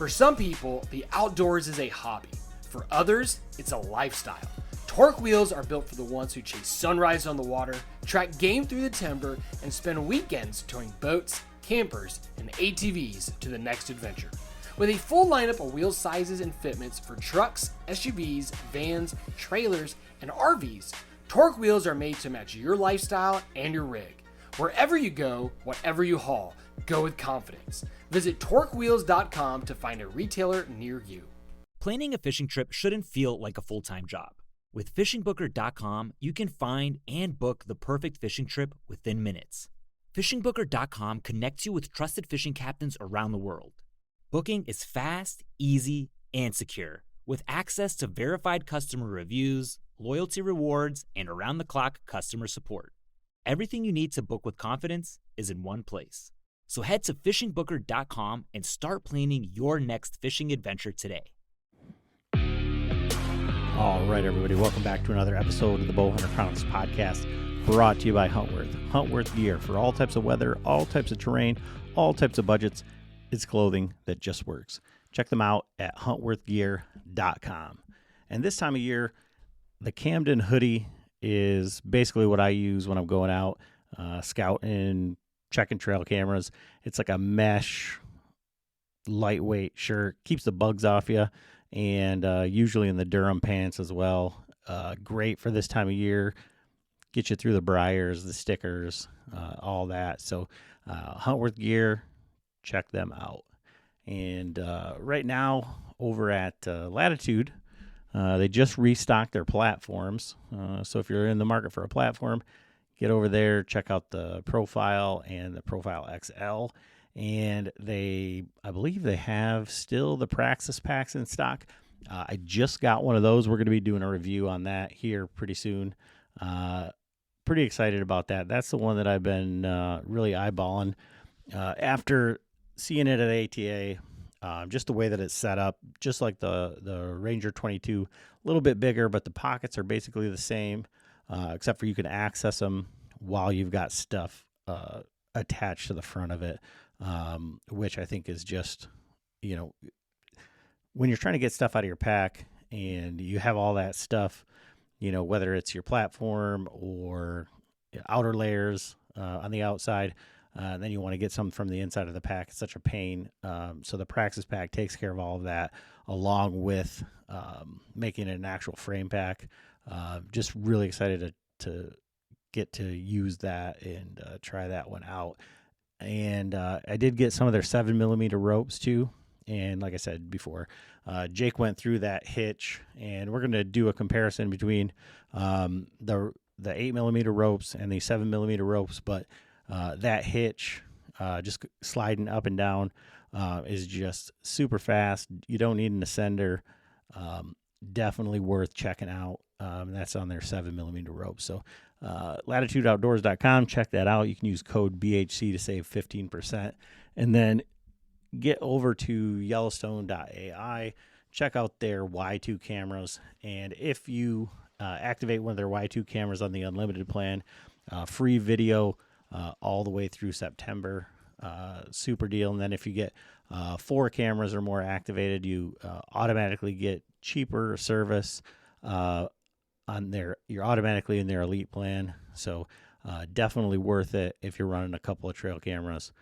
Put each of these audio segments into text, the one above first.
For some people, the outdoors is a hobby. For others, it's a lifestyle. Torque wheels are built for the ones who chase sunrise on the water, track game through the timber, and spend weekends towing boats, campers, and ATVs to the next adventure. With a full lineup of wheel sizes and fitments for trucks, SUVs, vans, trailers, and RVs, Torque wheels are made to match your lifestyle and your rig. Wherever you go, whatever you haul, go with confidence. Visit TorqueWheels.com to find a retailer near you. Planning a fishing trip shouldn't feel like a full-time job. With FishingBooker.com, you can find and book the perfect fishing trip within minutes. FishingBooker.com connects you with trusted fishing captains around the world. Booking is fast, easy, and secure, with access to verified customer reviews, loyalty rewards, and around-the-clock customer support. Everything you need to book with confidence is in one place. So head to FishingBooker.com and start planning your next fishing adventure today. All right, everybody, welcome back to another episode of the Bowhunter Chronicles podcast, brought to you by hunt.Worth gear for all types of weather, all types of terrain, all types of budgets. It's clothing that just works. Check them out at hunt.worthgear.com. And this time of year, the Camden hoodie is basically what I use when I'm going out scouting, checking trail cameras. It's like a mesh, lightweight shirt, keeps the bugs off you, and usually in the Durham pants as well. Great for this time of year. Get you through the briars, the stickers, all that. So Huntworth Gear, check them out. And right now over at Latitude, they just restocked their platforms. So if you're in the market for a platform, get over there, check out the Profile and the Profile XL. And I believe they have still the Praxis packs in stock. I just got one of those. We're going to be doing a review on that here pretty soon. Pretty excited about that. That's the one that I've been really eyeballing. After seeing it at ATA, just the way that it's set up, just like the Ranger 22, a little bit bigger, but the pockets are basically the same, except for you can access them while you've got stuff attached to the front of it. Which I think is just, when you're trying to get stuff out of your pack and you have all that stuff, whether it's your platform or outer layers on the outside, then you want to get something from the inside of the pack. It's such a pain. So the Praxis pack takes care of all of that, along with making it an actual frame pack. Just really excited to get to use that and try that one out. And I did get some of their 7mm ropes too. And like I said before, Jake went through that hitch, and we're going to do a comparison between the 8mm ropes and the 7mm ropes. But that hitch, just sliding up and down, is just super fast. You don't need an ascender. Definitely worth checking out. That's on their 7mm ropes. So latitudeoutdoors.com, check that out. You can use code BHC to save 15%. And then get over to yellowstone.ai, check out their Y2 cameras. And if you activate one of their Y2 cameras on the unlimited plan, free video all the way through September. Super deal. And then if you get 4 cameras or more activated, you automatically get cheaper service you're automatically in their elite plan. So definitely worth it if you're running a couple of trail cameras,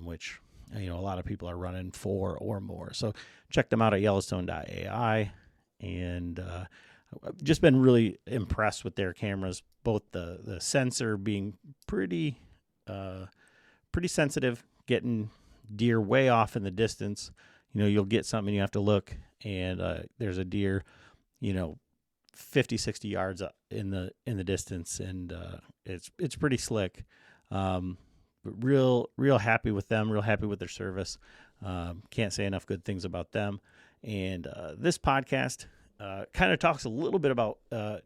which a lot of people are running 4 or more. So check them out at yellowstone.ai. And I've just been really impressed with their cameras, both the sensor being pretty sensitive, getting deer way off in the distance. You'll get something, you have to look, and there's a deer, 50, 60 yards in the distance, and it's pretty slick. Real happy with them, real happy with their service. Can't say enough good things about them. And this podcast kind of talks a little bit about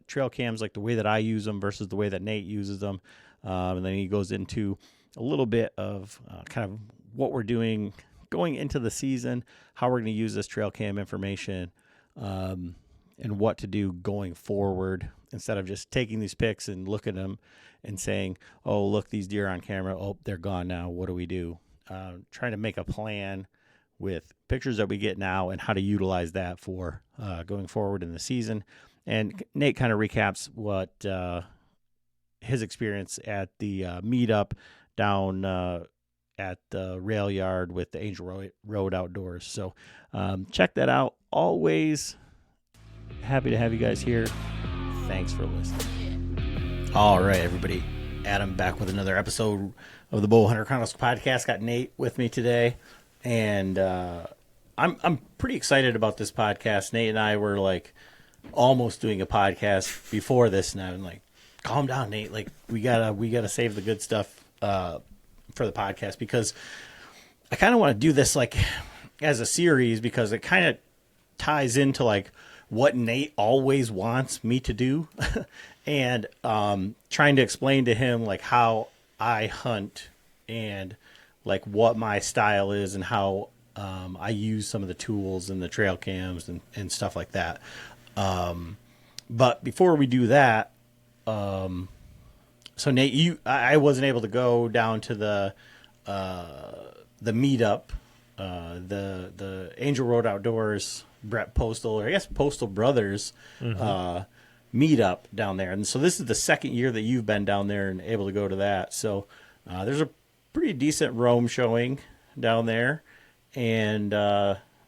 trail cams, like the way that I use them versus the way that Nate uses them. And then he goes into a little bit of kind of what we're doing going into the season, how we're going to use this trail cam information, and what to do going forward, instead of just taking these pics and looking at them and saying, oh, look, these deer on camera. Oh, they're gone now. What do we do? Trying to make a plan with pictures that we get now and how to utilize that for going forward in the season. And Nate kind of recaps what his experience at the meetup down at the rail yard with the Angel Road Outdoors. So check that out. Always happy to have you guys here. Thanks for listening. All right, everybody. Adam back with another episode of the Bowhunter Chronicles podcast. Got Nate with me today, and I'm pretty excited about this podcast. Nate and I were like almost doing a podcast before this, and I'm like, calm down, Nate. Like we gotta save the good stuff for the podcast, because I kind of want to do this like as a series, because it kind of ties into like what Nate always wants me to do. And trying to explain to him like how I hunt and like what my style is and how I use some of the tools and the trail cams and stuff like that. But before we do that, so Nate, I wasn't able to go down to the meetup, the Angel Road Outdoors, Brett Postal, or I guess Postal Brothers, meetup down there. And so this is the second year that you've been down there and able to go to that. So there's a pretty decent roam showing down there. And,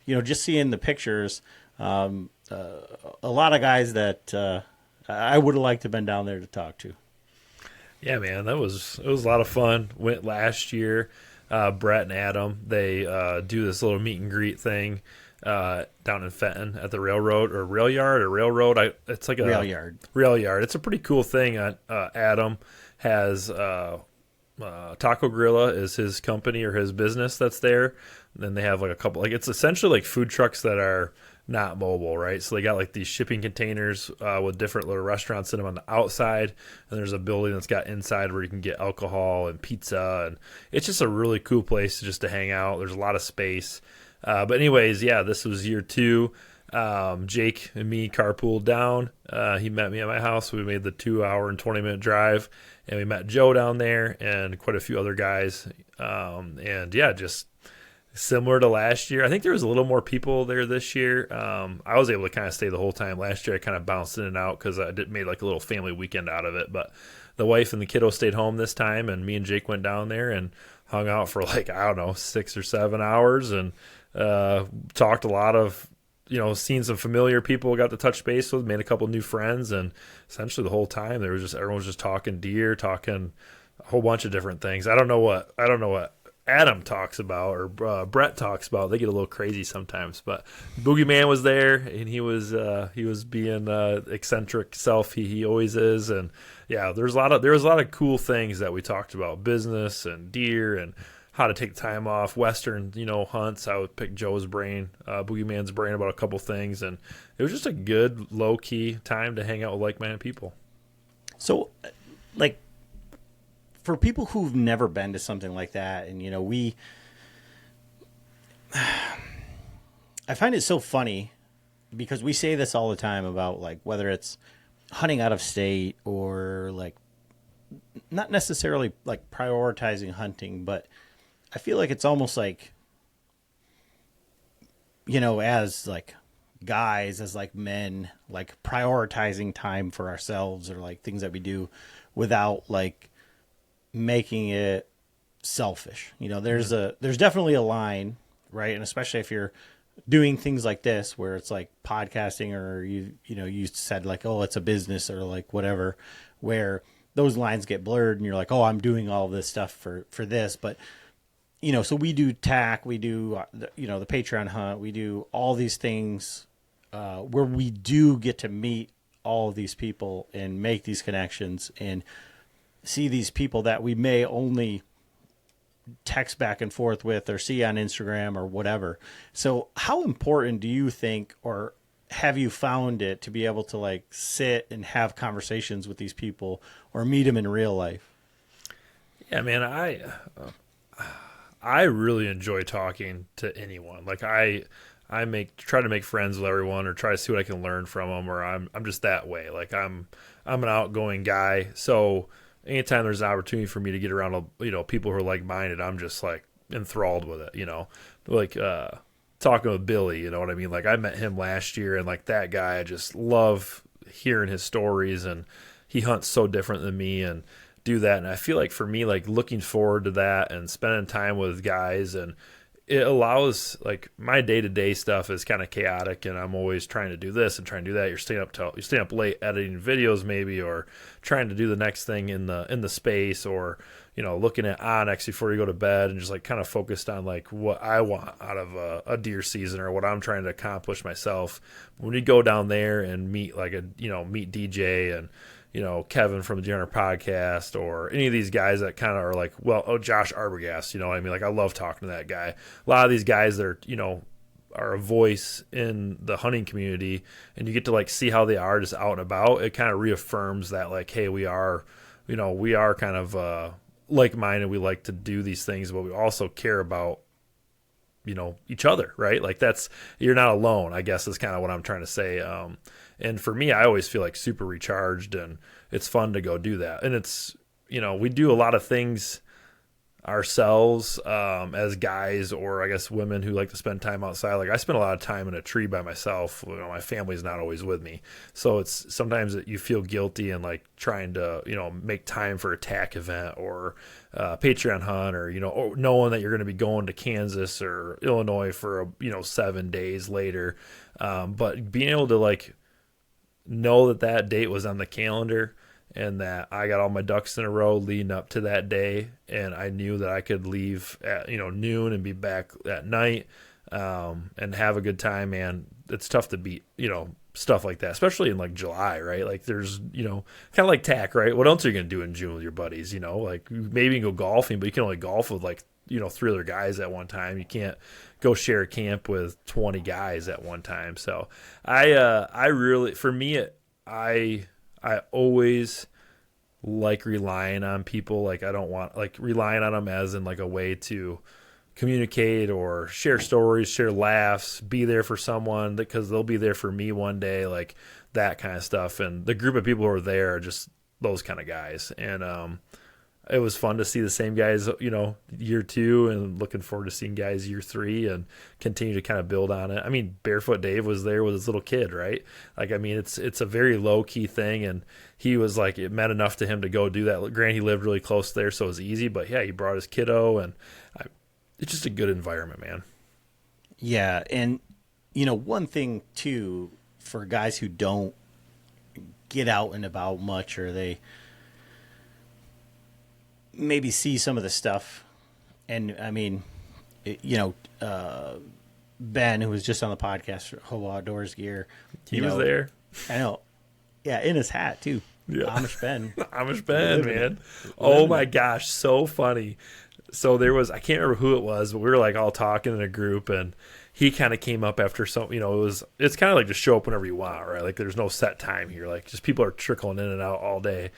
just seeing the pictures, a lot of guys that I would have liked to have been down there to talk to. Yeah, man, it was a lot of fun. Went last year. Brett and Adam, they do this little meet and greet thing down in Fenton at the railroad or rail yard or railroad. It's like a rail yard. Rail yard. It's a pretty cool thing. Adam has Taco Grilla is his company or his business that's there. And then they have like a couple, like it's essentially like food trucks that are not mobile, right? So they got like these shipping containers with different little restaurants in them on the outside, and there's a building that's got inside where you can get alcohol and pizza, and it's just a really cool place just to hang out. There's a lot of space. But anyways, yeah, this was year 2. Jake and me carpooled down. He met me at my house. We made the 2-hour and 20-minute drive, and we met Joe down there and quite a few other guys. And yeah, just similar to last year. I think there was a little more people there this year. I was able to kind of stay the whole time. Last year I kind of bounced in and out because I made like a little family weekend out of it. But the wife and the kiddo stayed home this time, and me and Jake went down there and hung out for like, I don't know, 6 or 7 hours, and talked a lot of, seen some familiar people, got to touch base with, made a couple new friends, and essentially the whole time everyone was just talking deer, talking a whole bunch of different things. I don't know what Adam talks about or Brett talks about. They get a little crazy sometimes, but Boogeyman was there, and he was being eccentric self he always is. And yeah, there was a lot of cool things that we talked about, business and deer and how to take time off, Western, hunts. I would pick Joe's brain, Boogeyman's brain about a couple things, and it was just a good low key time to hang out with like-minded people. So, like, for people who've never been to something like that, and I find it so funny because we say this all the time about like whether it's hunting out of state or like not necessarily like prioritizing hunting, but I feel like it's almost like, as like guys, as like men, like prioritizing time for ourselves or like things that we do without like making it selfish. There's definitely a line, right? And especially if you're doing things like this where it's like podcasting, or you said like, oh, it's a business or like whatever, where those lines get blurred and you're like, oh, I'm doing all this stuff for this. But so we do TAC, we do the Patreon hunt, we do all these things where we do get to meet all of these people and make these connections and see these people that we may only text back and forth with or see on Instagram or whatever. So how important do you think, or have you found it to be able to like sit and have conversations with these people or meet them in real life? Yeah, man, I really enjoy talking to anyone. Like I try to make friends with everyone, or try to see what I can learn from them, or I'm just that way. Like I'm an outgoing guy, so anytime there's an opportunity for me to get around, people who are like-minded, I'm just like enthralled with it. Like talking with Billy, you know what I mean? Like I met him last year, and like that guy, I just love hearing his stories, and he hunts so different than me and do that. And I feel like for me, like looking forward to that and spending time with guys, and it allows, like, my day-to-day stuff is kind of chaotic, and I'm always trying to do this and trying to do that. You're staying up late editing videos maybe, or trying to do the next thing in the space, or, you know, looking at Onyx before you go to bed, and just like kind of focused on like what I want out of a deer season, or what I'm trying to accomplish myself. When you go down there and meet meet DJ and, you know, Kevin from the Deer Hunter podcast, or any of these guys that kind of are like, Josh Arbogast, you know what I mean? Like, I love talking to that guy. A lot of these guys that are, you know, are a voice in the hunting community, and you get to like see how they are just out and about. It kind of reaffirms that, like, hey, we are kind of like-minded. We like to do these things, but we also care about, you know, each other, right? Like, you're not alone, I guess, is kind of what I'm trying to say. And for me, I always feel like super recharged, and it's fun to go do that. And it's, you know, we do a lot of things ourselves as guys, or I guess women who like to spend time outside. Like, I spend a lot of time in a tree by myself. You know, my family's not always with me, so it's sometimes that you feel guilty and like trying to, you know, make time for a TAC event, or Patreon hunt, or, you know, or knowing that you're going to be going to Kansas or Illinois for 7 days later, but being able to like know that date was on the calendar, and that I got all my ducks in a row leading up to that day, and I knew that I could leave at, you know, noon and be back at night, and have a good time. Man, it's tough to beat, you know, stuff like that, especially in like July, right? Like, there's, you know, kind of like TAC, right? What else are you gonna do in June with your buddies? You know, like, maybe you can go golfing, but you can only golf with like, you know, 3 other guys at one time. You can't go share a camp with 20 guys at one time. So I really, for me, I always like relying on people. Like, I don't want, like, relying on them as in like a way to communicate or share stories, share laughs, be there for someone, because they'll be there for me one day, like that kind of stuff. And the group of people who are there are just those kind of guys. And it was fun to see the same guys, you know, year 2, and looking forward to seeing guys year 3 and continue to kind of build on it. I mean, Barefoot Dave was there with his little kid, right? Like, I mean, it's a very low key thing, and he was like, it meant enough to him to go do that. Granted, he lived really close there, so it was easy, but yeah, he brought his kiddo, and it's just a good environment, man. Yeah. And, you know, one thing too, for guys who don't get out and about much, or they maybe see some of the stuff, and I mean, Ben, who was just on the podcast for Hobo Outdoors Gear, he was there. I know, yeah, in his hat too. Yeah. Amish Ben. Amish Ben, man. Oh my gosh, so funny. So there was, I can't remember who it was, but we were like all talking in a group, and he kind of came up after some, you know, it's kind of like just show up whenever you want, right? Like, there's no set time here. Like, just people are trickling in and out all day.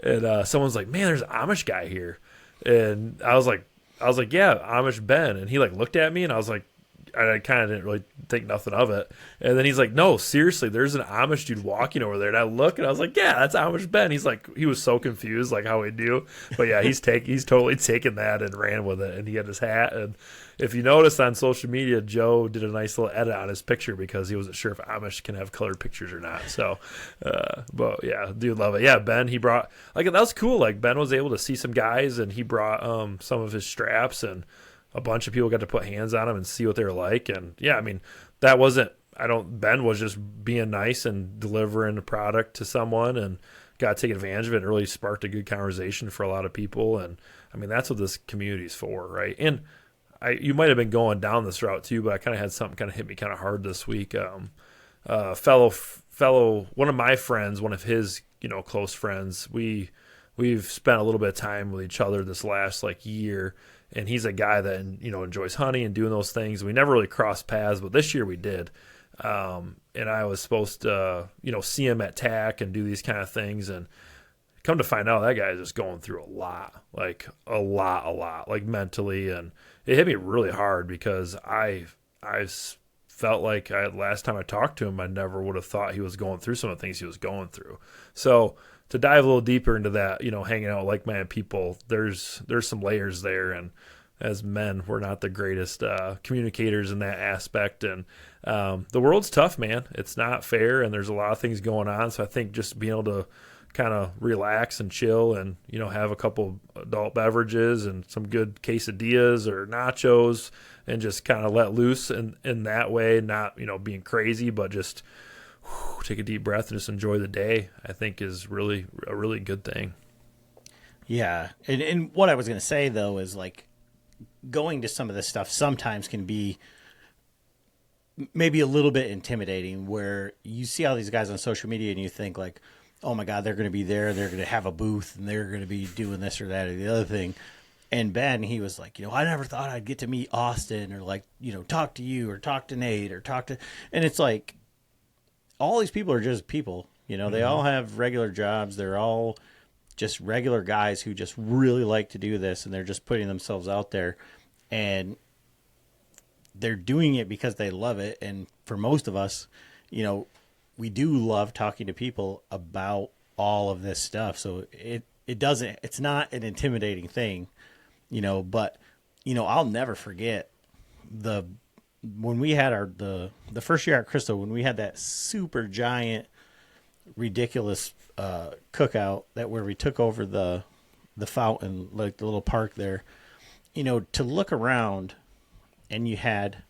And someone's like, man, there's an Amish guy here. And I was like, yeah, Amish Ben. And he like looked at me, and I was like, I kind of didn't really think nothing of it. And then he's like, no, seriously, there's an Amish dude walking over there. And I look, and I was like, yeah, that's Amish Ben. He's like, he was so confused, like how we do. But yeah, he's totally taken that and ran with it. And he had his hat. And if you notice on social media, Joe did a nice little edit on his picture, because he wasn't sure if Amish can have colored pictures or not. So, but yeah, dude, love it. Yeah, Ben, he brought, like, that was cool. Like, Ben was able to see some guys, and he brought some of his straps, and a bunch of people got to put hands on them and see what they were like. And yeah, I mean, that wasn't, Ben was just being nice and delivering the product to someone, and got to take advantage of it, and really sparked a good conversation for a lot of people. And I mean, that's what this community is for, right? And you might have been going down this route too, but I kind of had something kind of hit me kind of hard this week. Fellow, one of my friends, one of his, you know, close friends, we've spent a little bit of time with each other this last like year. And he's a guy that, you know, enjoys hunting and doing those things. We never really crossed paths, but this year we did. And I was supposed to, you know, see him at TAC and do these kind of things. And come to find out, that guy is just going through a lot, like mentally. And it hit me really hard, because I felt like last time I talked to him, I never would have thought he was going through some of the things he was going through. So to dive a little deeper into that, you know, hanging out with like-minded people, there's some layers there. And as men, we're not the greatest communicators in that aspect. And the world's tough, man. It's not fair, and there's a lot of things going on. So I think just being able to kind of relax and chill and, have a couple adult beverages and some good quesadillas or nachos and just kind of let loose in that way, not, being crazy, but just take a deep breath and just enjoy the day, I think is really a really good thing. Yeah. And what I was going to say, though, is like going to some of this stuff sometimes can be maybe a little bit intimidating, where you see all these guys on social media and you think like, oh my God, they're going to be there. They're going to have a booth and they're going to be doing this or that or the other thing. And Ben, he was like, I never thought I'd get to meet Austin or like, talk to you or talk to Nate or and it's like, all these people are just people, they all have regular jobs. They're all just regular guys who just really like to do this. And they're just putting themselves out there, and they're doing it because they love it. And for most of us, we do love talking to people about all of this stuff. So it's not an intimidating thing, but, I'll never forget when we had the first year at Crystal, when we had that super giant, ridiculous, cookout where we took over the fountain, like the little park there, to look around, and you had,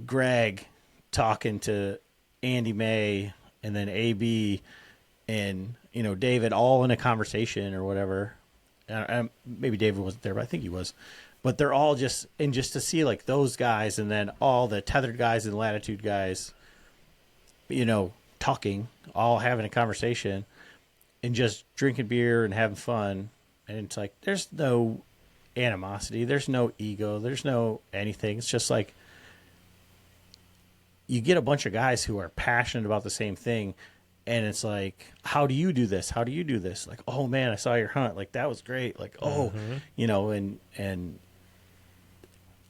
Greg talking to Andy May and then AB and, David all in a conversation or whatever. Maybe David wasn't there, but I think he was. But they're all just to see like those guys and then all the tethered guys and latitude guys, talking, all having a conversation and just drinking beer and having fun. And it's like, there's no animosity. There's no ego. There's no anything. It's just like, you get a bunch of guys who are passionate about the same thing, and it's like, how do you do this? How do you do this? Like, oh man, I saw your hunt. Like, that was great. Like, and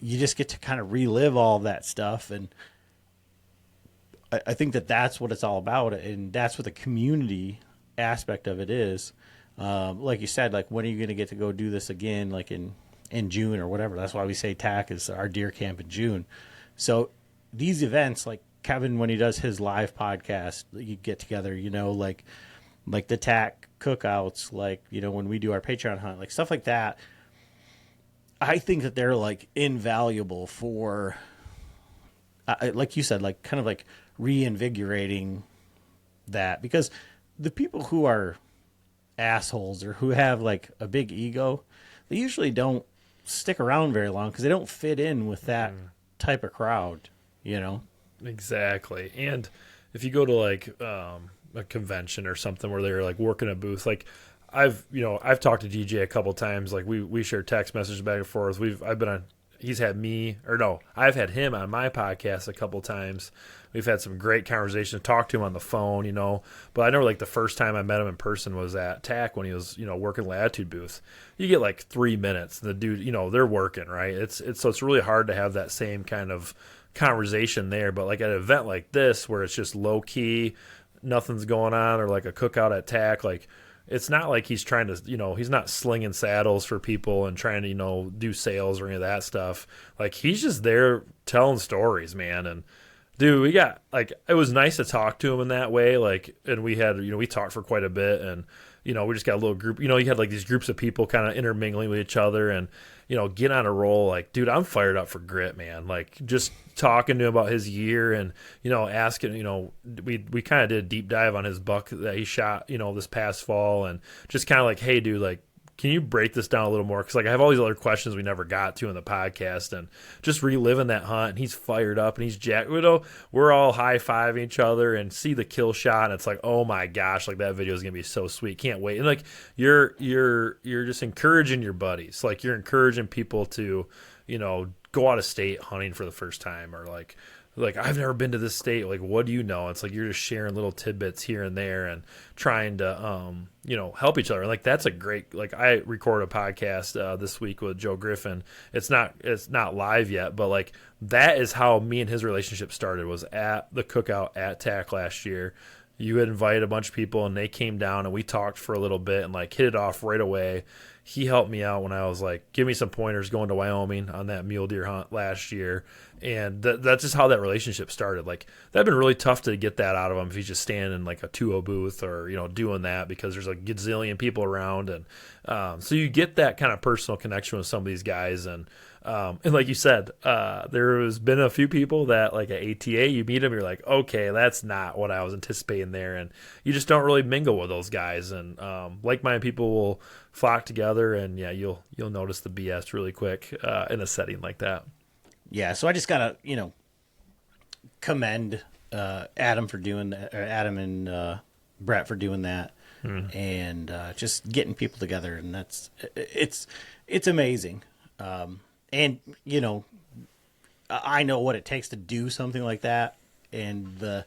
you just get to kind of relive all that stuff. And I think that's what it's all about. And that's what the community aspect of it is. Like you said, like, when are you going to get to go do this again? Like in June or whatever. That's why we say TAC is our deer camp in June. So these events, like Kevin, when he does his live podcast, you get together, like the TAC cookouts, like, when we do our Patreon hunt, like stuff like that. I think that they're like invaluable for, like you said, like kind of like reinvigorating that, because the people who are assholes or who have like a big ego, they usually don't stick around very long because they don't fit in with that type of crowd. Exactly. And if you go to like a convention or something where they're like working a booth, like I've talked to DJ a couple times, like we share text messages back and forth. I've had him on my podcast a couple times. We've had some great conversations, talked to him on the phone, but I know like the first time I met him in person was at TAC when he was, working Latitude booth. You get like 3 minutes. The dude, they're working, right? So it's really hard to have that same kind of conversation there. But like at an event like this where it's just low key, nothing's going on, or like a cookout at TAC, like it's not like he's trying to, he's not slinging saddles for people and trying to, do sales or any of that stuff. Like he's just there telling stories, man. And dude, we got like, it was nice to talk to him in that way. Like, and we had, we talked for quite a bit, and, we just got a little group, you had like these groups of people kind of intermingling with each other and, get on a roll. Like, dude, I'm fired up for Grit, man. Like, just talking to him about his year and, asking, we kind of did a deep dive on his buck that he shot, this past fall, and just kind of like, hey, dude, like, can you break this down a little more? Because like I have all these other questions we never got to in the podcast, and just reliving that hunt. And he's fired up and he's jacked. We're all high-fiving each other and see the kill shot, and it's like, oh my gosh, like that video is gonna be so sweet. Can't wait. And like you're just encouraging your buddies. Like you're encouraging people to, go out of state hunting for the first time, or like I've never been to this state. Like, what do you know? It's like you're just sharing little tidbits here and there and trying to, help each other. And like that's a great. Like I recorded a podcast this week with Joe Griffin. It's not live yet, but like that is how me and his relationship started. Was at the cookout at TAC last year. You had invited a bunch of people and they came down and we talked for a little bit and like hit it off right away. he helped me out when I was like, give me some pointers going to Wyoming on that mule deer hunt last year. And that's just how that relationship started. Like, that'd been really tough to get that out of him if he's just standing in like a 2-0 booth or, doing that, because there's a gazillion people around. And so you get that kind of personal connection with some of these guys. And like you said, there has been a few people that, like at ATA, you meet them, you're like, okay, that's not what I was anticipating there. And you just don't really mingle with those guys. And like-minded people will flock together, and yeah, you'll notice the BS really quick in a setting like that. Yeah, so I just gotta, commend Adam for doing that, or Adam and Brett for doing that, and just getting people together, and it's amazing. And I know what it takes to do something like that, and the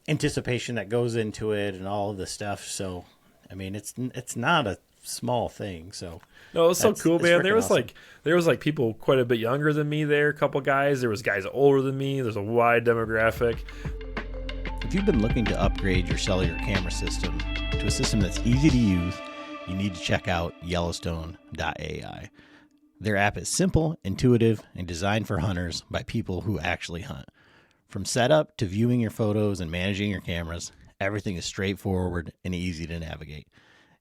anticipation that goes into it, and all of the stuff. So, I mean, it's not a small thing. So. No, it was so cool, man. There was awesome. People quite a bit younger than me there, a couple guys. There was guys older than me. There's a wide demographic. If you've been looking to upgrade your cellular camera system to a system that's easy to use, you need to check out yellowstone.ai. Their app is simple, intuitive, and designed for hunters by people who actually hunt. From setup to viewing your photos and managing your cameras, everything is straightforward and easy to navigate.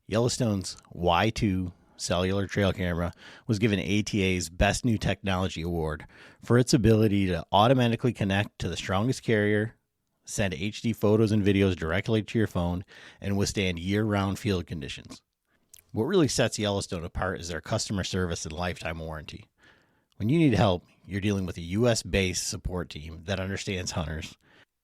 Yellowstone's Y2 cellular trail camera was given ATA's Best New Technology Award for its ability to automatically connect to the strongest carrier, send HD photos and videos directly to your phone, and withstand year-round field conditions. What really sets Yellowstone apart is their customer service and lifetime warranty. When you need help, you're dealing with a U.S.-based support team that understands hunters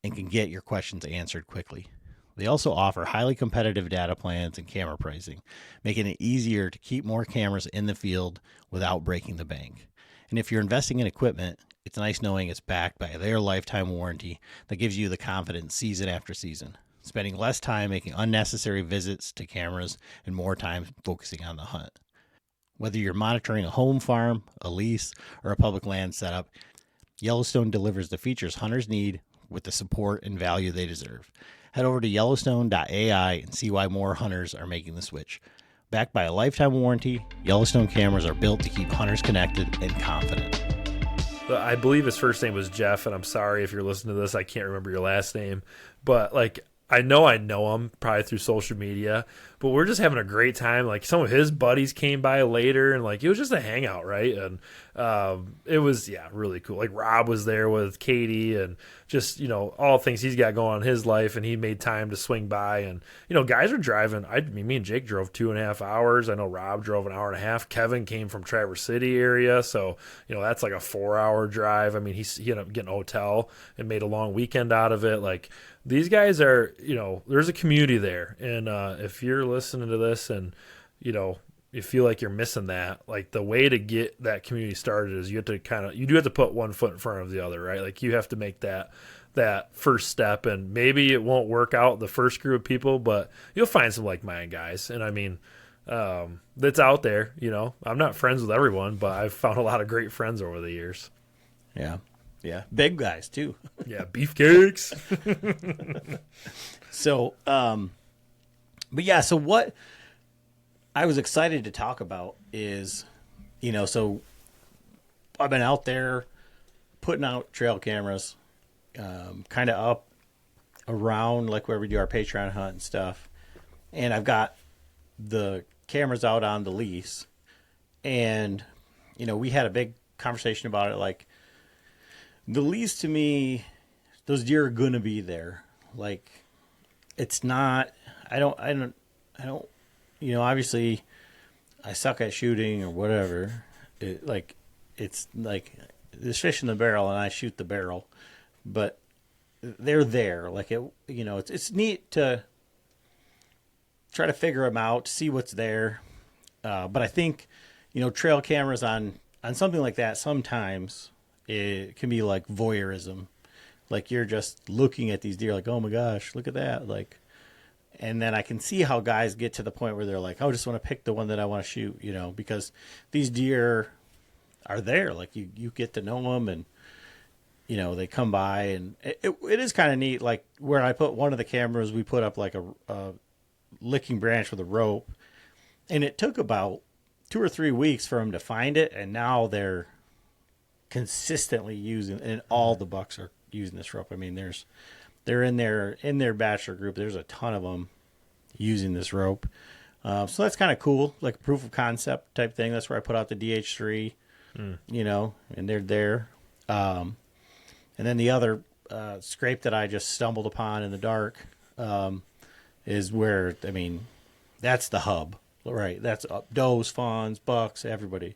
and can get your questions answered quickly. They also offer highly competitive data plans and camera pricing, making it easier to keep more cameras in the field without breaking the bank. And if you're investing in equipment, it's nice knowing it's backed by their lifetime warranty that gives you the confidence season after season, spending less time making unnecessary visits to cameras and more time focusing on the hunt. Whether you're monitoring a home farm, a lease, or a public land setup, Yellowstone delivers the features hunters need with the support and value they deserve. Head over to yellowstone.ai and see why more hunters are making the switch. Backed by a lifetime warranty, Yellowstone cameras are built to keep hunters connected and confident. I believe his first name was Jeff, and I'm sorry if you're listening to this, I can't remember your last name, but like, I know him probably through social media, but we're just having a great time. Like, some of his buddies came by later, and like, it was just a hangout, right? And it was, really cool. Like, Rob was there with Katie, and just, all things he's got going on in his life, and he made time to swing by. And, guys were driving. Me and Jake drove 2.5 hours. I know Rob drove an hour and a half. Kevin came from Traverse City area, so, that's like a 4-hour drive. I mean, he ended up getting a hotel and made a long weekend out of it. Like, these guys are, there's a community there. And if you're listening to this and, you feel like you're missing that, like, the way to get that community started is you do have to put one foot in front of the other, right? Like, you have to make that first step, and maybe it won't work out the first group of people, but you'll find some like-minded guys. And I mean, that's out there, I'm not friends with everyone, but I've found a lot of great friends over the years. Yeah. Yeah. Big guys too. Yeah. Beefcakes. So, so what I was excited to talk about is, so I've been out there putting out trail cameras, kind of up around like where we do our Patreon hunt and stuff. And I've got the cameras out on the lease, and, we had a big conversation about it. Like, the lease, to me, those deer are going to be there. Like, it's not, I don't, obviously I suck at shooting or whatever. It's like, there's fish in the barrel and I shoot the barrel, but they're there. Like, it's neat to try to figure them out, see what's there. But I think, trail cameras on something like that, sometimes it can be like voyeurism. Like, you're just looking at these deer like, oh my gosh, look at that. Like, and then I can see how guys get to the point where they're like, I just want to pick the one that I want to shoot, because these deer are there. Like, you get to know them, and, they come by, and it is kind of neat. Like, where I put one of the cameras, we put up like a licking branch with a rope, and it took about 2 or 3 weeks for them to find it, and now they're consistently using, and all the bucks are using this rope. I mean, they're in their bachelor group. There's a ton of them using this rope. So that's kind of cool, like a proof of concept type thing. That's where I put out the DH3, you know, and they're there. And then the other scrape that I just stumbled upon in the dark is where, I mean, that's the hub, right? That's does, fawns, bucks, everybody.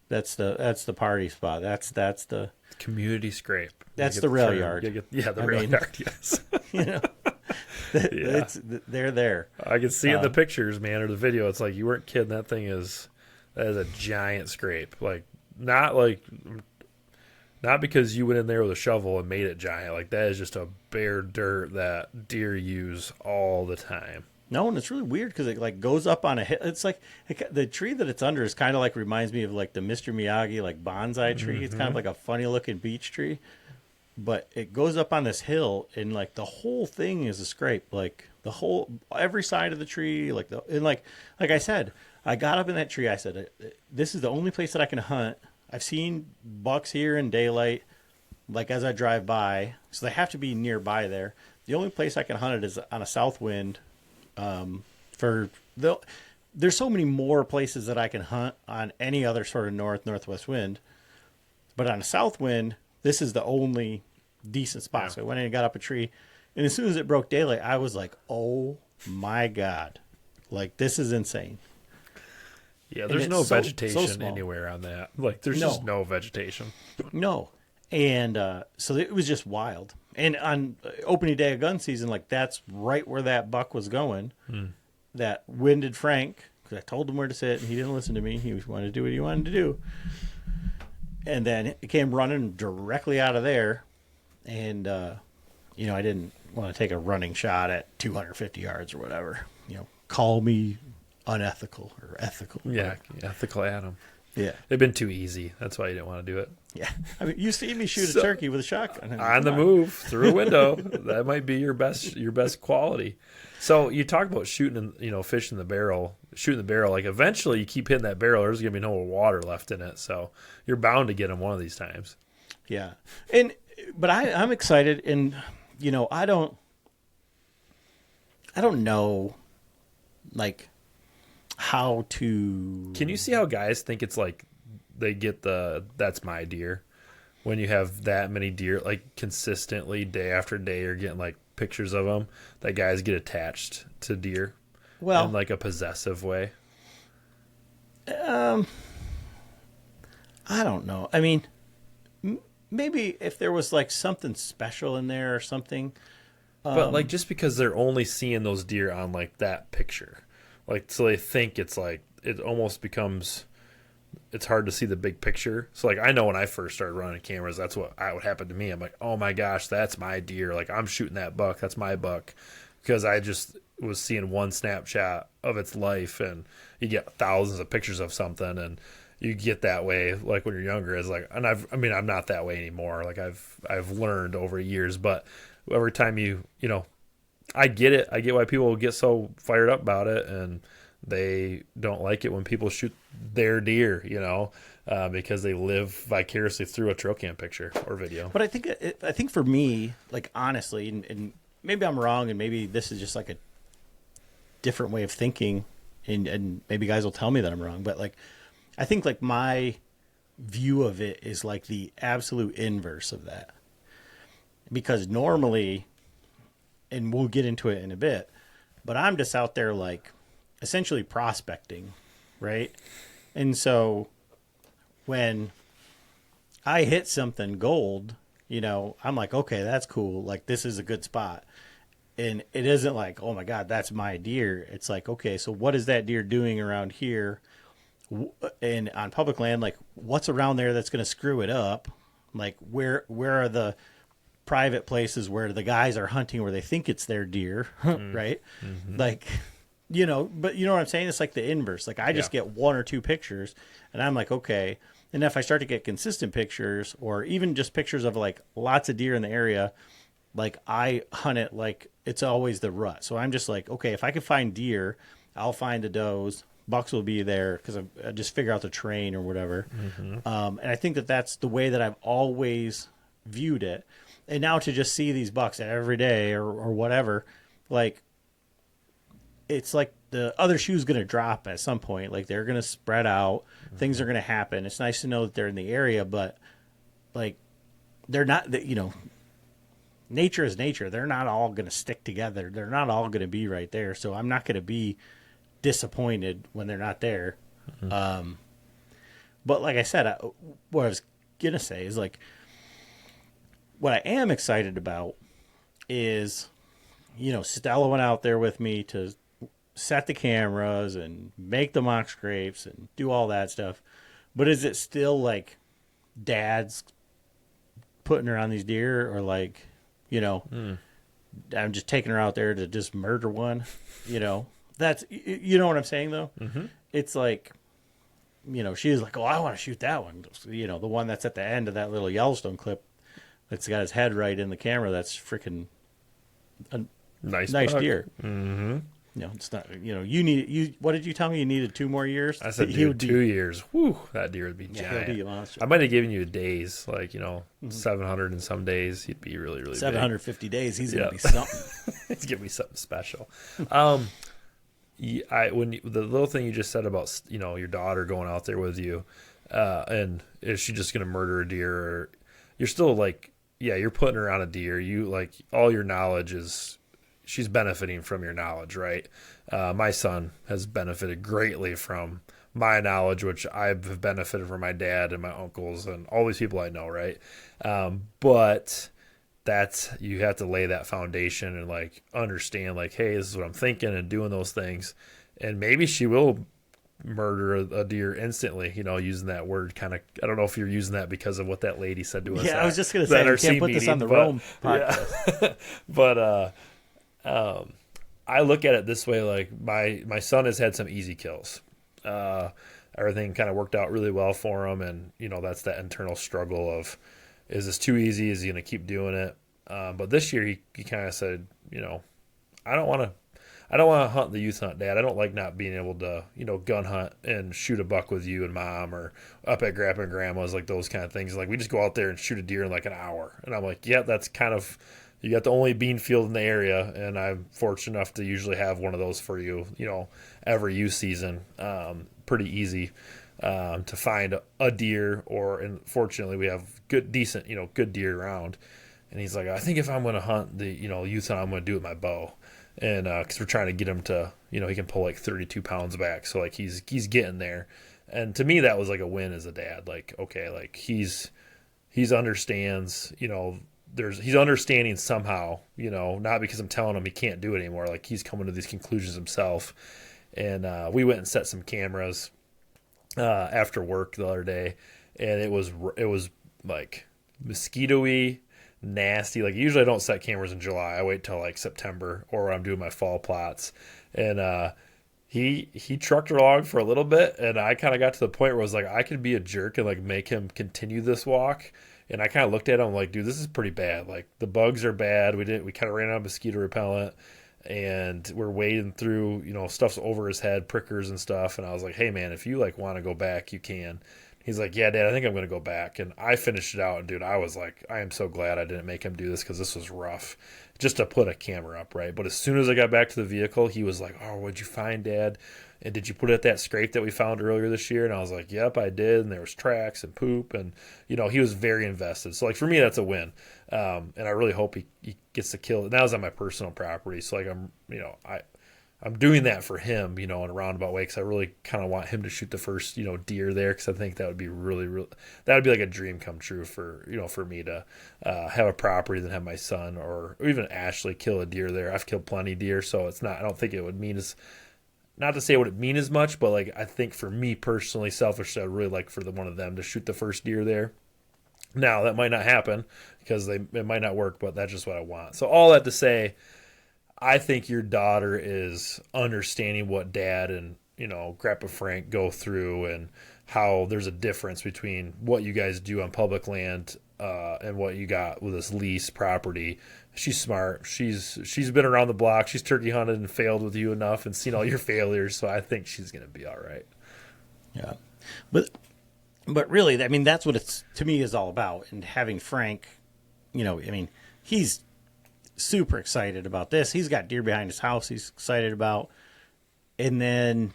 That's the party spot. That's the community scrape. That's the rail yard. The rail yard. Yes. You know, they're there. I can see in the pictures, man, or the video. It's like you weren't kidding. That is a giant scrape. Not because you went in there with a shovel and made it giant. Like that is just a bare dirt that deer use all the time. No, and it's really weird because it like goes up on a hill. It's like the tree that it's under is kind of like reminds me of like the Mr. Miyagi like bonsai tree. Mm-hmm. It's kind of like a funny looking beech tree, but it goes up on this hill and like the whole thing is a scrape. Like every side of the tree, like I said, I got up in that tree. I said, "This is the only place that I can hunt." I've seen bucks here in daylight, like as I drive by, so they have to be nearby there. The only place I can hunt it is on a south wind. There's so many more places that I can hunt on any other sort of northwest wind, but on a south wind, this is the only decent spot. Yeah. So I went in and got up a tree, and as soon as it broke daylight, I was like, "Oh my God, like this is insane." Yeah, there's no vegetation anywhere on that. Like there's just no vegetation. No, and so it was just wild. And on opening day of gun season, like that's right where that buck was going. That winded Frank, because I told him where to sit, and he didn't listen to me. He wanted to do what he wanted to do. And then it came running directly out of there. And, you know, I didn't want to take a running shot at 250 yards or whatever. You know, call me unethical or ethical. Yeah, ethical Adam. Yeah. They've been too easy. That's why you didn't want to do it. Yeah. I mean, you see me shoot a turkey with a shotgun. On the move, through a window. That might be your best quality. So you talk about shooting, fish in the barrel, shooting the barrel. Like eventually you keep hitting that barrel, there's going to be no water left in it. So you're bound to get them one of these times. Yeah. But I'm excited. And, you know, I don't know, like, how to... Can you see how guys think it's like they get that's my deer when you have that many deer, like consistently day after day you're getting like pictures of them, that guys get attached to deer in like a possessive way? I don't know. I mean, maybe if there was like something special in there or something. But like just because they're only seeing those deer on like that picture. Like, so they think it's like, it almost becomes, it's hard to see the big picture. So, like, I know when I first started running cameras, that's what would happen to me. I'm like, oh my gosh, that's my deer. Like, I'm shooting that buck. That's my buck. Because I just was seeing one snapshot of its life, and you get thousands of pictures of something, and you get that way, like, when you're younger. It's like, and I'm not that way anymore. Like, I've learned over years, but every time you know, I get it. I get why people get so fired up about it, and they don't like it when people shoot their deer, because they live vicariously through a trail cam picture or video. But I think for me, like honestly, and maybe I'm wrong, and maybe this is just like a different way of thinking, and maybe guys will tell me that I'm wrong, but like I think like my view of it is like the absolute inverse of that, because normally, and we'll get into it in a bit, but I'm just out there like essentially prospecting, right? And so when I hit something gold, I'm like, okay, that's cool. Like, this is a good spot. And it isn't like, oh my God, that's my deer. It's like, okay, so what is that deer doing around here? And on public land, like, what's around there that's going to screw it up? Like, where are the private places where the guys are hunting where they think it's their deer, right? Mm-hmm. Like, but you know what I'm saying? It's like the inverse. Like, I just get one or two pictures, and I'm like, okay. And if I start to get consistent pictures, or even just pictures of like lots of deer in the area, like I hunt it like it's always the rut. So I'm just like, okay, if I can find deer, I'll find the does, bucks will be there because I just figure out the terrain or whatever. And I think that that's the way that I've always viewed it. And now to just see these bucks every day or whatever, like, it's like the other shoe's going to drop at some point. Like, they're going to spread out. Things are going to happen. It's nice to know that they're in the area, but, like, they're not, you know, nature is nature. They're not all going to stick together. They're not all going to be right there. So I'm not going to be disappointed when they're not there. But like I said, what I was going to say is, like, what I am excited about is, you know, Stella went out there with me to set the cameras and make the mock scrapes and do all that stuff. But is it still like Dad's putting her on these deer, or like, you know, I'm just taking her out there to just murder one? You know, that's, you know what I'm saying though? It's like, you know, she's like, oh, I want to shoot that one. You know, the one that's at the end of that little Yellowstone clip that's got his head right in the camera. That's freaking a nice deer. You know, it's not, you know, what did you tell me? You needed 2 more years? I said, dude, 2 years. Whew, that deer would be giant. He'll be a monster. I might have given you days, like, you know, 700 and some days. He'd be really, really 750 days. He's going to be something. He's going to be something special. The little thing you just said about, you know, your daughter going out there with you, and is she just going to murder a deer? Or you're still like, yeah, you're putting her on a deer. You, like, all your knowledge is, she's benefiting from your knowledge, right? My son has benefited greatly from my knowledge, which I've benefited from my dad and my uncles and all these people I know, right? But that's, you have to lay that foundation and, like, understand, like, hey, this is what I'm thinking, and doing those things. And maybe she will murder a deer instantly, you know, using that word kind of, I don't know if you're using that because of what that lady said to us. Yeah, I was just going to say, you can't put this on the Rome podcast. Yeah. But I look at it this way, like, my son has had some easy kills. Everything kind of worked out really well for him, and, you know, that's that internal struggle of, is this too easy? Is he going to keep doing it? But this year he kind of said, you know, I don't want to hunt the youth hunt, Dad. I don't like not being able to, you know, gun hunt and shoot a buck with you and Mom, or up at Grandpa and Grandma's, like those kind of things. Like, we just go out there and shoot a deer in like an hour. And I'm like, yeah, that's kind of, you got the only bean field in the area, and I'm fortunate enough to usually have one of those for you, you know, every youth season. Pretty easy to find a deer, and fortunately we have good deer around. And he's like, I think if I'm going to hunt the, you know, youth hunt, I'm going to do it with my bow. And because we're trying to get him to, you know, he can pull like 32 pounds back, so like he's getting there. And to me, that was like a win as a dad. Like, okay, like he's understands, you know, he's understanding somehow, you know, not because I'm telling him he can't do it anymore. Like, he's coming to these conclusions himself. And we went and set some cameras after work the other day, and it was like mosquito-y, nasty. Like, usually I don't set cameras in July. I wait till like September, or when I'm doing my fall plots. And he trucked along for a little bit, and I kind of got to the point where I was like, I could be a jerk and like make him continue this walk. And I kind of looked at him like, dude, this is pretty bad. Like, the bugs are bad. We kind of ran out of mosquito repellent, and we're wading through, you know, stuff's over his head, prickers and stuff. And I was like, hey man, if you like want to go back, you can. He's like, yeah, Dad, I think I'm going to go back. And I finished it out, and dude, I was like, I am so glad I didn't make him do this, because this was rough just to put a camera up, right? But as soon as I got back to the vehicle, he was like, oh, what'd you find, Dad? And did you put it at that scrape that we found earlier this year? And I was like, yep, I did. And there was tracks and poop. And, you know, he was very invested. So, like, for me, that's a win. And I really hope he gets to kill it. That was on my personal property. So, like, I'm doing that for him, you know, in a roundabout way, because I really kind of want him to shoot the first, you know, deer there, because I think that would be really, that would be like a dream come true for, you know, for me to have a property, then have my son or even Ashley kill a deer there. I've killed plenty of deer, so it's not, I don't think it would mean as, not to say it would mean as much, but like, I think for me personally, selfishly, I'd really like for one of them to shoot the first deer there. Now, that might not happen because it might not work, but that's just what I want. So all that to say, I think your daughter is understanding what Dad and, you know, Grandpa Frank go through, and how there's a difference between what you guys do on public land and what you got with this lease property. She's smart. She's been around the block. She's turkey hunted and failed with you enough and seen all your failures. So I think she's going to be all right. Yeah. But really, I mean, that's what it's, to me, is all about. And having Frank, you know, I mean, he's super excited about this. He's got deer behind his house he's excited about. And then,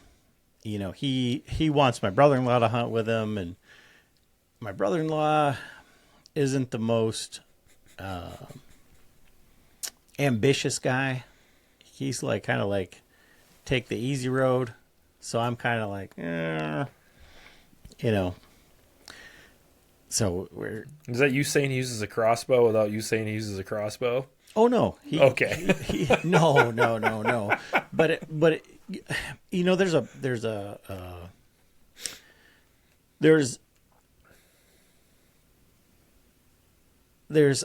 you know, he wants my brother-in-law to hunt with him. And my brother-in-law isn't the most ambitious guy. He's like kind of like take the easy road. So I'm kind of like, you know. So is that you saying he uses a crossbow without you saying he uses a crossbow? Oh no. Okay. No. But you know, there's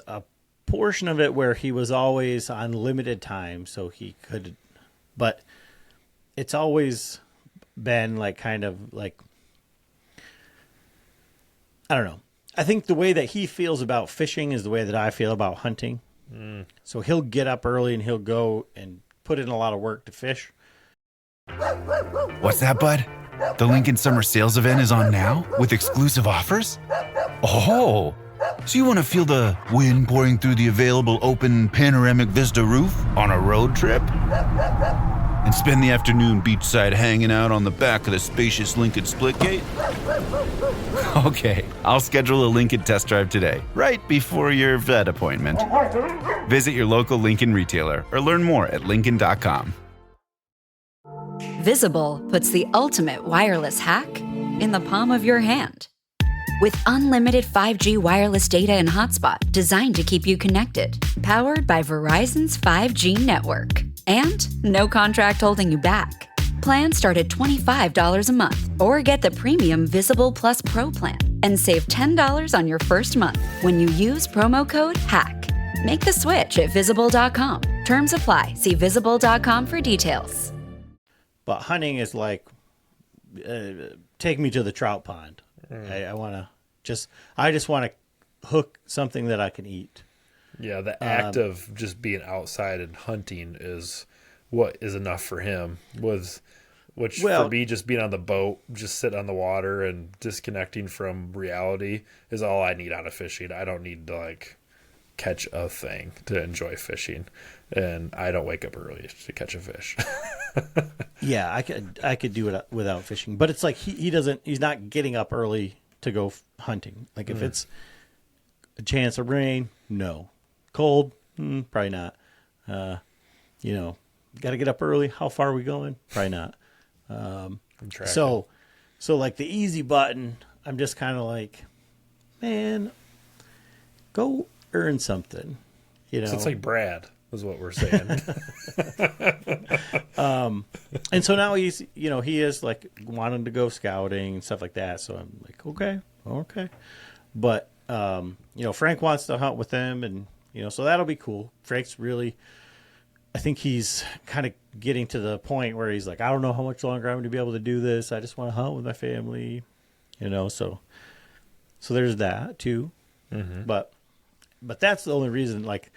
a portion of it where he was always on limited time, so he could, but it's always been like kind of like, I don't know. I think the way that he feels about fishing is the way that I feel about hunting. So he'll get up early and he'll go and put in a lot of work to fish. What's that, bud? The Lincoln Summer Sales event is on now with exclusive offers? Oh, so you want to feel the wind pouring through the available open panoramic vista roof on a road trip? And spend the afternoon beachside hanging out on the back of the spacious Lincoln Splitgate? Okay, I'll schedule a Lincoln test drive today, right before your vet appointment. Visit your local Lincoln retailer or learn more at Lincoln.com. Visible puts the ultimate wireless hack in the palm of your hand. With unlimited 5G wireless data and hotspot designed to keep you connected, powered by Verizon's 5G network. And no contract holding you back. Plans start at $25 a month, or get the premium Visible Plus Pro plan and save $10 on your first month when you use promo code HACK. Make the switch at visible.com. Terms apply. See visible.com for details. But hunting is like, take me to the trout pond. I just want to hook something that I can eat. Yeah, the act of just being outside and hunting is what is enough for him. For me, just being on the boat, just sitting on the water and disconnecting from reality is all I need out of fishing. I don't need to like catch a thing to enjoy fishing, and I don't wake up early to catch a fish. Yeah, I could do it without fishing, but it's like he's not getting up early to go hunting. Like if it's a chance of rain, no. Cold, probably not. You know, got to get up early. How far are we going? Probably not. So like the easy button, I'm just kind of like, man, go earn something. You know, so it's like Brad is what we're saying. And so now he is like wanting to go scouting and stuff like that. So I'm like, okay. But, Frank wants to hunt with him, and, so that'll be cool. Frank's really, I think he's kind of getting to the point where he's like, I don't know how much longer I'm going to be able to do this. I just want to hunt with my family, so there's that too. Mm-hmm. But that's the only reason, like,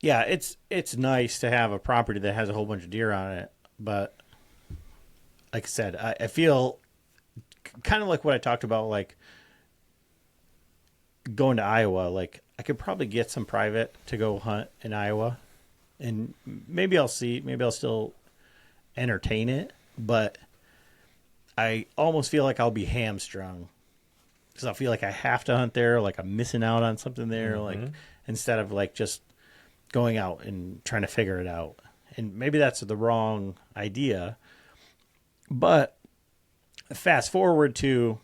yeah, it's nice to have a property that has a whole bunch of deer on it. But like I said, I feel kind of like what I talked about, like going to Iowa. Like I could probably get some private to go hunt in Iowa, and maybe I'll still entertain it. But I almost feel like I'll be hamstrung because I feel like I have to hunt there, like I'm missing out on something there, like instead of like just going out and trying to figure it out. And maybe that's the wrong idea. But fast forward to,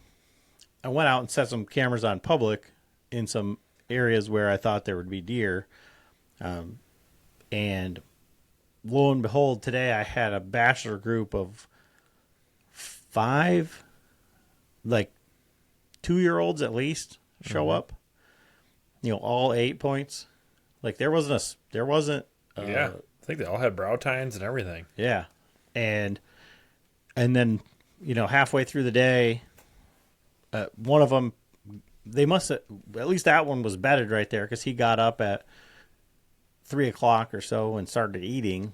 I went out and set some cameras on public in some areas where I thought there would be deer. And lo and behold, today I had a bachelor group of 5, like 2-year-olds at least show up, all 8 points. Like there wasn't. Yeah, I think they all had brow tines and everything. Yeah, and then halfway through the day, one of them they must have, at least that one was bedded right there because he got up at 3 o'clock or so and started eating.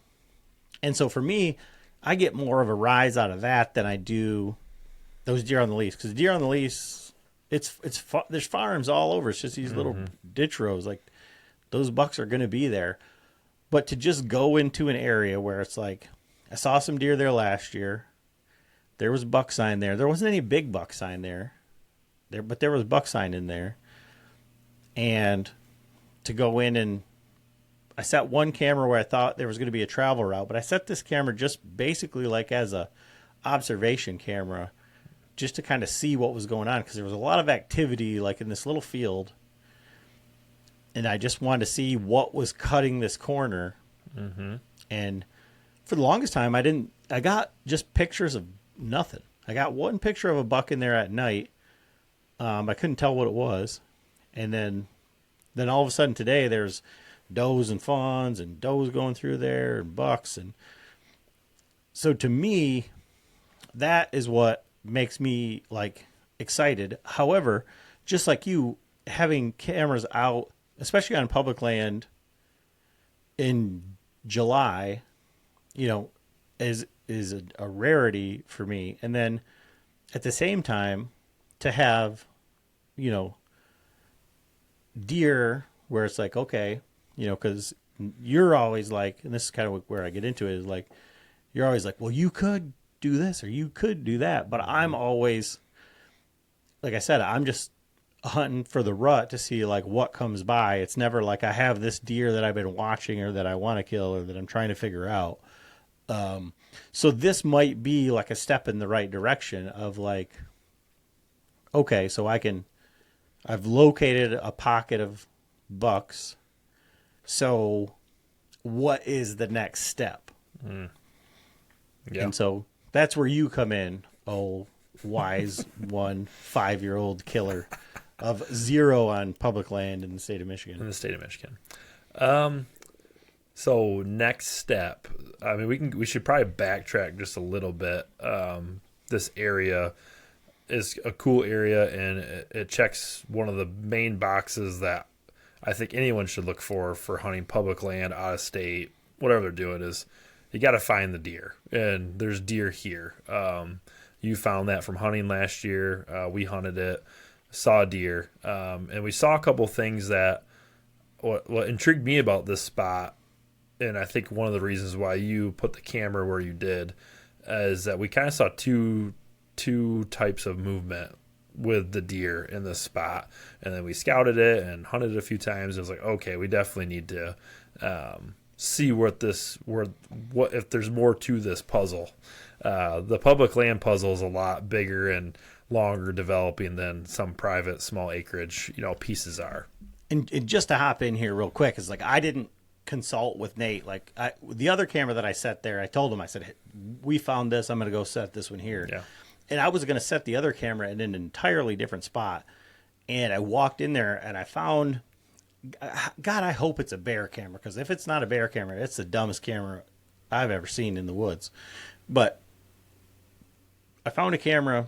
And so for me, I get more of a rise out of that than I do those deer on the lease. Because deer on the lease, there's farms all over. It's just these little ditch rows. Like, those bucks are going to be there. But to just go into an area where it's like, I saw some deer there last year. There was buck sign there. There wasn't any big buck sign there, but there was buck sign in there. And to go in, and I set one camera where I thought there was going to be a travel route, but I set this camera just basically like as a observation camera, just to kind of see what was going on, because there was a lot of activity like in this little field, and I just wanted to see what was cutting this corner. And for the longest time, I got just pictures of nothing. I got one picture of a buck in there at night. I couldn't tell what it was. And then all of a sudden today, there's does and fawns and does going through there and bucks. And so to me, that is what makes me like excited. However, just like you, having cameras out, especially on public land in July, is a rarity for me. And then at the same time, to have, deer where it's like, okay, because you're always like, and this is kind of where I get into it, is like, you're always like, well, you could do this or you could do that. But I'm always, like I said, I'm just hunting for the rut to see like what comes by. It's never like I have this deer that I've been watching or that I want to kill or that I'm trying to figure out. So this might be like a step in the right direction of like, okay, so I've located a pocket of bucks. So what is the next step? Yeah. And so that's where you come in. Oh, wise 5-year-old killer of 0 on public land in the state of Michigan. So next step, I mean, we should probably backtrack just a little bit. This area is a cool area, and it checks one of the main boxes that I think anyone should look for hunting public land, out of state, whatever they're doing, is you got to find the deer, and there's deer here. You found that from hunting last year. We hunted it, saw deer, and we saw a couple things that what intrigued me about this spot. And I think one of the reasons why you put the camera where you did is that we kind of saw two types of movement with the deer in this spot. And then we scouted it and hunted it a few times. It was like, okay, we definitely need to see what if there's more to this puzzle. The public land puzzle is a lot bigger and longer developing than some private small acreage, pieces are. And just to hop in here real quick, is like, I didn't consult with Nate. Like, the other camera that I set there, I told him, I said, hey, we found this, I'm going to go set this one here. Yeah. And I was going to set the other camera in an entirely different spot. And I walked in there and I found, God, I hope it's a bear camera, because if it's not a bear camera, it's the dumbest camera I've ever seen in the woods. But I found a camera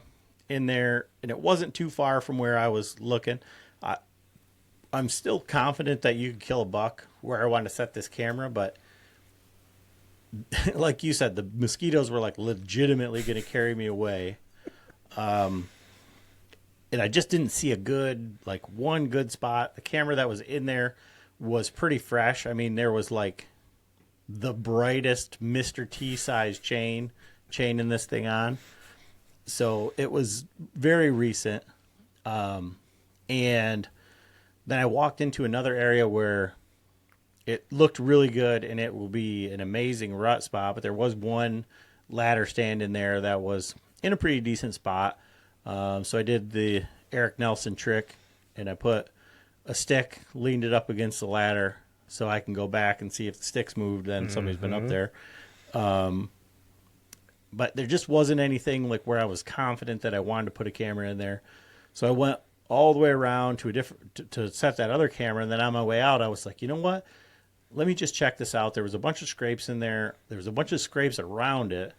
in there, and it wasn't too far from where I was looking. I'm still confident that you could kill a buck where I want to set this camera, but like you said, the mosquitoes were like legitimately going to carry me away. And I just didn't see one good spot. The camera that was in there was pretty fresh. I mean, there was like the brightest Mr. T size chain in this thing on. So it was very recent. And then I walked into another area where it looked really good, and it will be an amazing rut spot. But there was one ladder stand in there that was in a pretty decent spot. So I did the Eric Nelson trick, and I put a stick, leaned it up against the ladder so I can go back and see if the stick's moved. Then somebody's been up there. But there just wasn't anything like where I was confident that I wanted to put a camera in there. So I went all the way around to set that other camera, and then on my way out, I was like, you know what? Let me just check this out. There was a bunch of scrapes in there. There was a bunch of scrapes around it.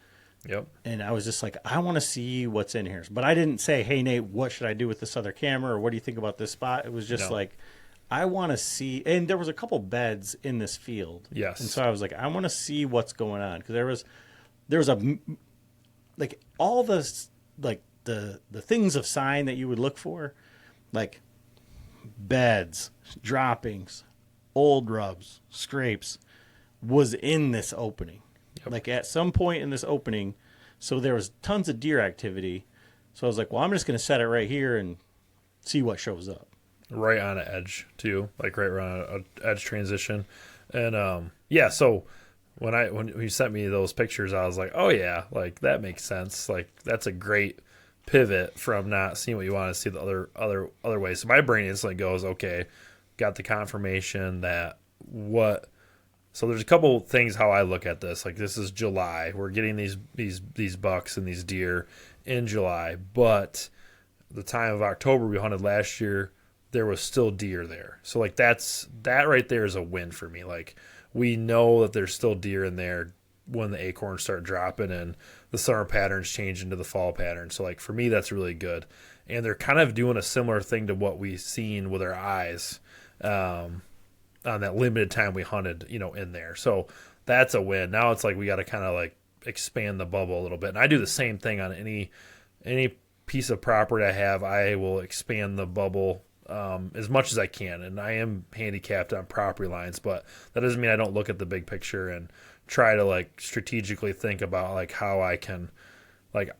Yep. And I was just like, I want to see what's in here. But I didn't say, hey, Nate, what should I do with this other camera? Or what do you think about this spot? It was just like, I want to see. And there was a couple beds in this field. Yes. And so I was like, I want to see what's going on. Because there was a, like, all this, like, the things of sign that you would look for, like beds, droppings, old rubs, scrapes, was in this opening. Yep. Like at some point in this opening, so there was tons of deer activity. So I was like, well, I'm just going to set it right here and see what shows up. Right on an edge too, like right around an edge transition. And yeah, so when you sent me those pictures, I was like, oh yeah, like that makes sense. Like that's a great pivot from not seeing what you want to see the other way. So my brain instantly goes, okay, got the confirmation that what. So there's a couple things how I look at this. Like this is July. We're getting these bucks and these deer in July, but the time of October we hunted last year, there was still deer there. So like that right there is a win for me. Like we know that there's still deer in there when the acorns start dropping and the summer patterns change into the fall pattern. So like for me, that's really good. And they're kind of doing a similar thing to what we've seen with our eyes on that limited time we hunted, in there. So that's a win. Now it's like we got to kind of like expand the bubble a little bit. And I do the same thing on any piece of property I have. I will expand the bubble as much as I can. And I am handicapped on property lines, but that doesn't mean I don't look at the big picture and try to like strategically think about like how I can, like,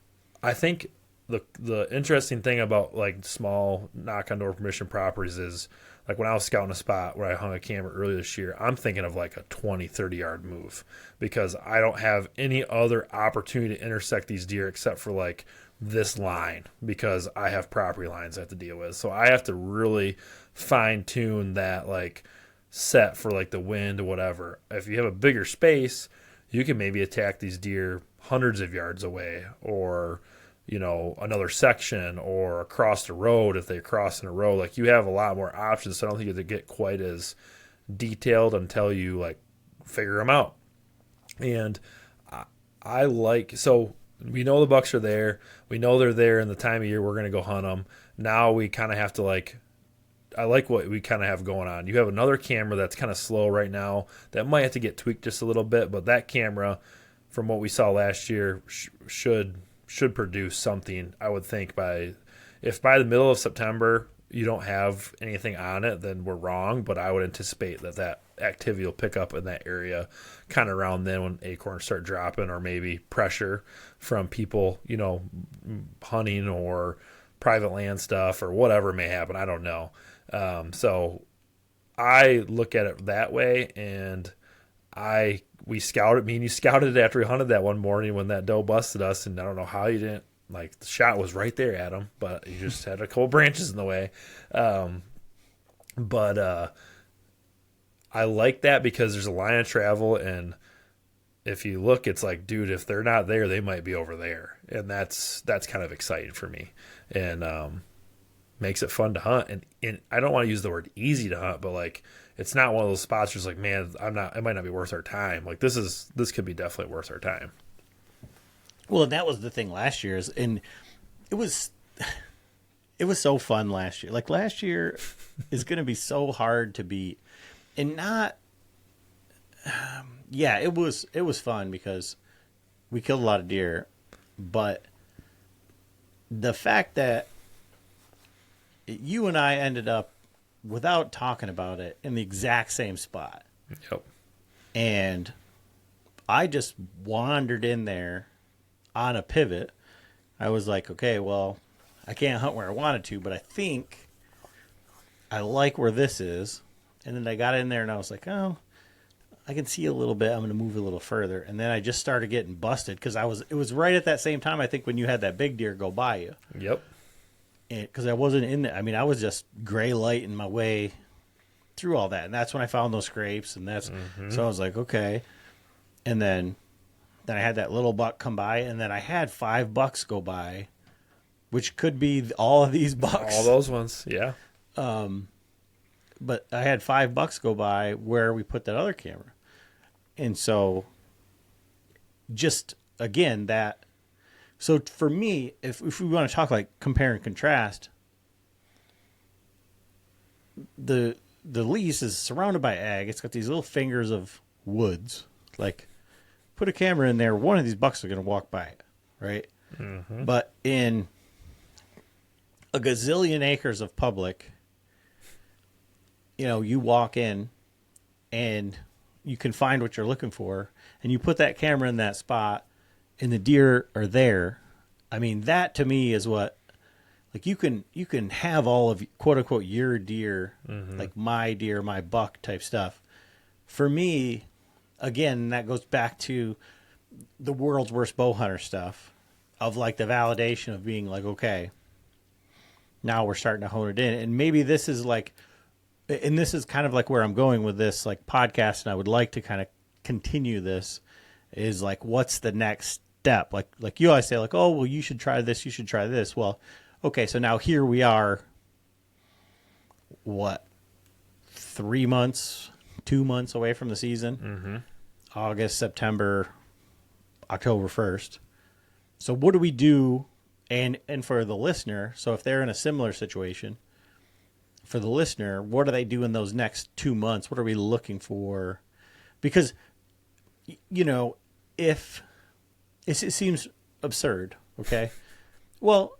I think the interesting thing about like small knock on door permission properties is like when I was scouting a spot where I hung a camera earlier this year, I'm thinking of like a 20, 30 yard move because I don't have any other opportunity to intersect these deer except for like this line because I have property lines I have to deal with. So I have to really fine tune that like set for like the wind or whatever. If you have a bigger space, you can maybe attack these deer hundreds of yards away or another section or across the road if they cross in a row. Like you have a lot more options. So I don't think you have to get quite as detailed until you like figure them out. And I like, so we know the bucks are there. We know they're there in the time of year we're going to go hunt them. Now we kind of have to like, I like what we kind of have going on. You have another camera that's kind of slow right now that might have to get tweaked just a little bit, but that camera from what we saw last year should produce something, I would think, if by the middle of September you don't have anything on it, then we're wrong. But I would anticipate that activity will pick up in that area kind of around then when acorns start dropping or maybe pressure from people, hunting or private land stuff or whatever may happen. I don't know. So I look at it that way, and we scouted, me and you scouted it after we hunted that one morning when that doe busted us, and I don't know how you didn't, like, the shot was right there at him, but you just had a couple branches in the way. But I like that because there's a line of travel, and if you look, it's like, dude, if they're not there, they might be over there, and that's kind of exciting for me, and makes it fun to hunt. And I don't want to use the word easy to hunt, but like, it's not one of those spots where it's like, man, it might not be worth our time. Like this could be definitely worth our time. Well, and that was the thing last year and it was so fun last year. Like last year is going to be so hard to beat, and not, yeah, it was fun because we killed a lot of deer, but the fact that you and I ended up, without talking about it, in the exact same spot. Yep. And I just wandered in there on a pivot. I was like, okay, well, I can't hunt where I wanted to, but I think I like where this is. And then I got in there and I was like, oh, I can see a little bit. I'm going to move a little further. And then I just started getting busted because it was right at that same time, I think, when you had that big deer go by you. Yep. Because I wasn't in there. I mean, I was just gray lighting my way through all that. And that's when I found those scrapes. And so I was like, okay. And then I had that little buck come by. And then I had 5 bucks go by, which could be all of these bucks. All those ones, yeah. But I had 5 bucks go by where we put that other camera. And so just again, so for me, if we want to talk like compare and contrast, the lease is surrounded by ag. It's got these little fingers of woods. Like, put a camera in there, one of these bucks are going to walk by it, right? Mm-hmm. But in a gazillion acres of public, you walk in and you can find what you're looking for, and you put that camera in that spot, and the deer are there. I mean, that to me is what, like, you can have all of, quote unquote, your deer, like my deer, my buck type stuff. For me, again, that goes back to the world's worst bow hunter stuff of like the validation of being like, okay, now we're starting to hone it in. And maybe this is like, and this is kind of like where I'm going with this like podcast, and I would like to kind of continue this, is like, what's the next step? Like you always say, like, oh, well, you should try this, you should try this. Well, okay, so now here we are, what, 3 months, 2 months away from the season? August, September, October 1st. So what do we do? And for the listener, so if they're in a similar situation, for the listener, what do they do in those next 2 months? What are we looking for? Because, if it seems absurd, okay? Well,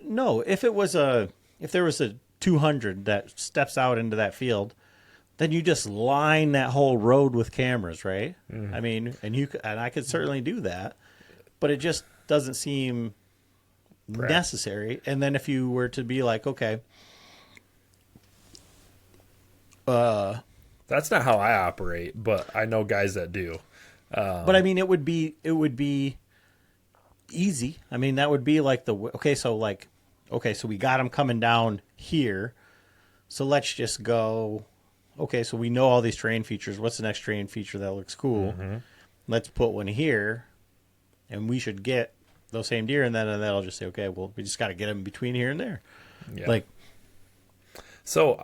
no, if there was a 200 that steps out into that field, then you just line that whole road with cameras, right? I mean, and I could certainly do that, but it just doesn't seem necessary. And then if you were to be like, okay, that's not how I operate, but I know guys that do. But I mean, it would be easy. I mean, that would be like so we got them coming down here. So let's just go. Okay, so we know all these terrain features. What's the next terrain feature that looks cool? Let's put one here, and we should get those same deer, and then I'll just say, okay, well, we just got to get them between here and there. Yeah. So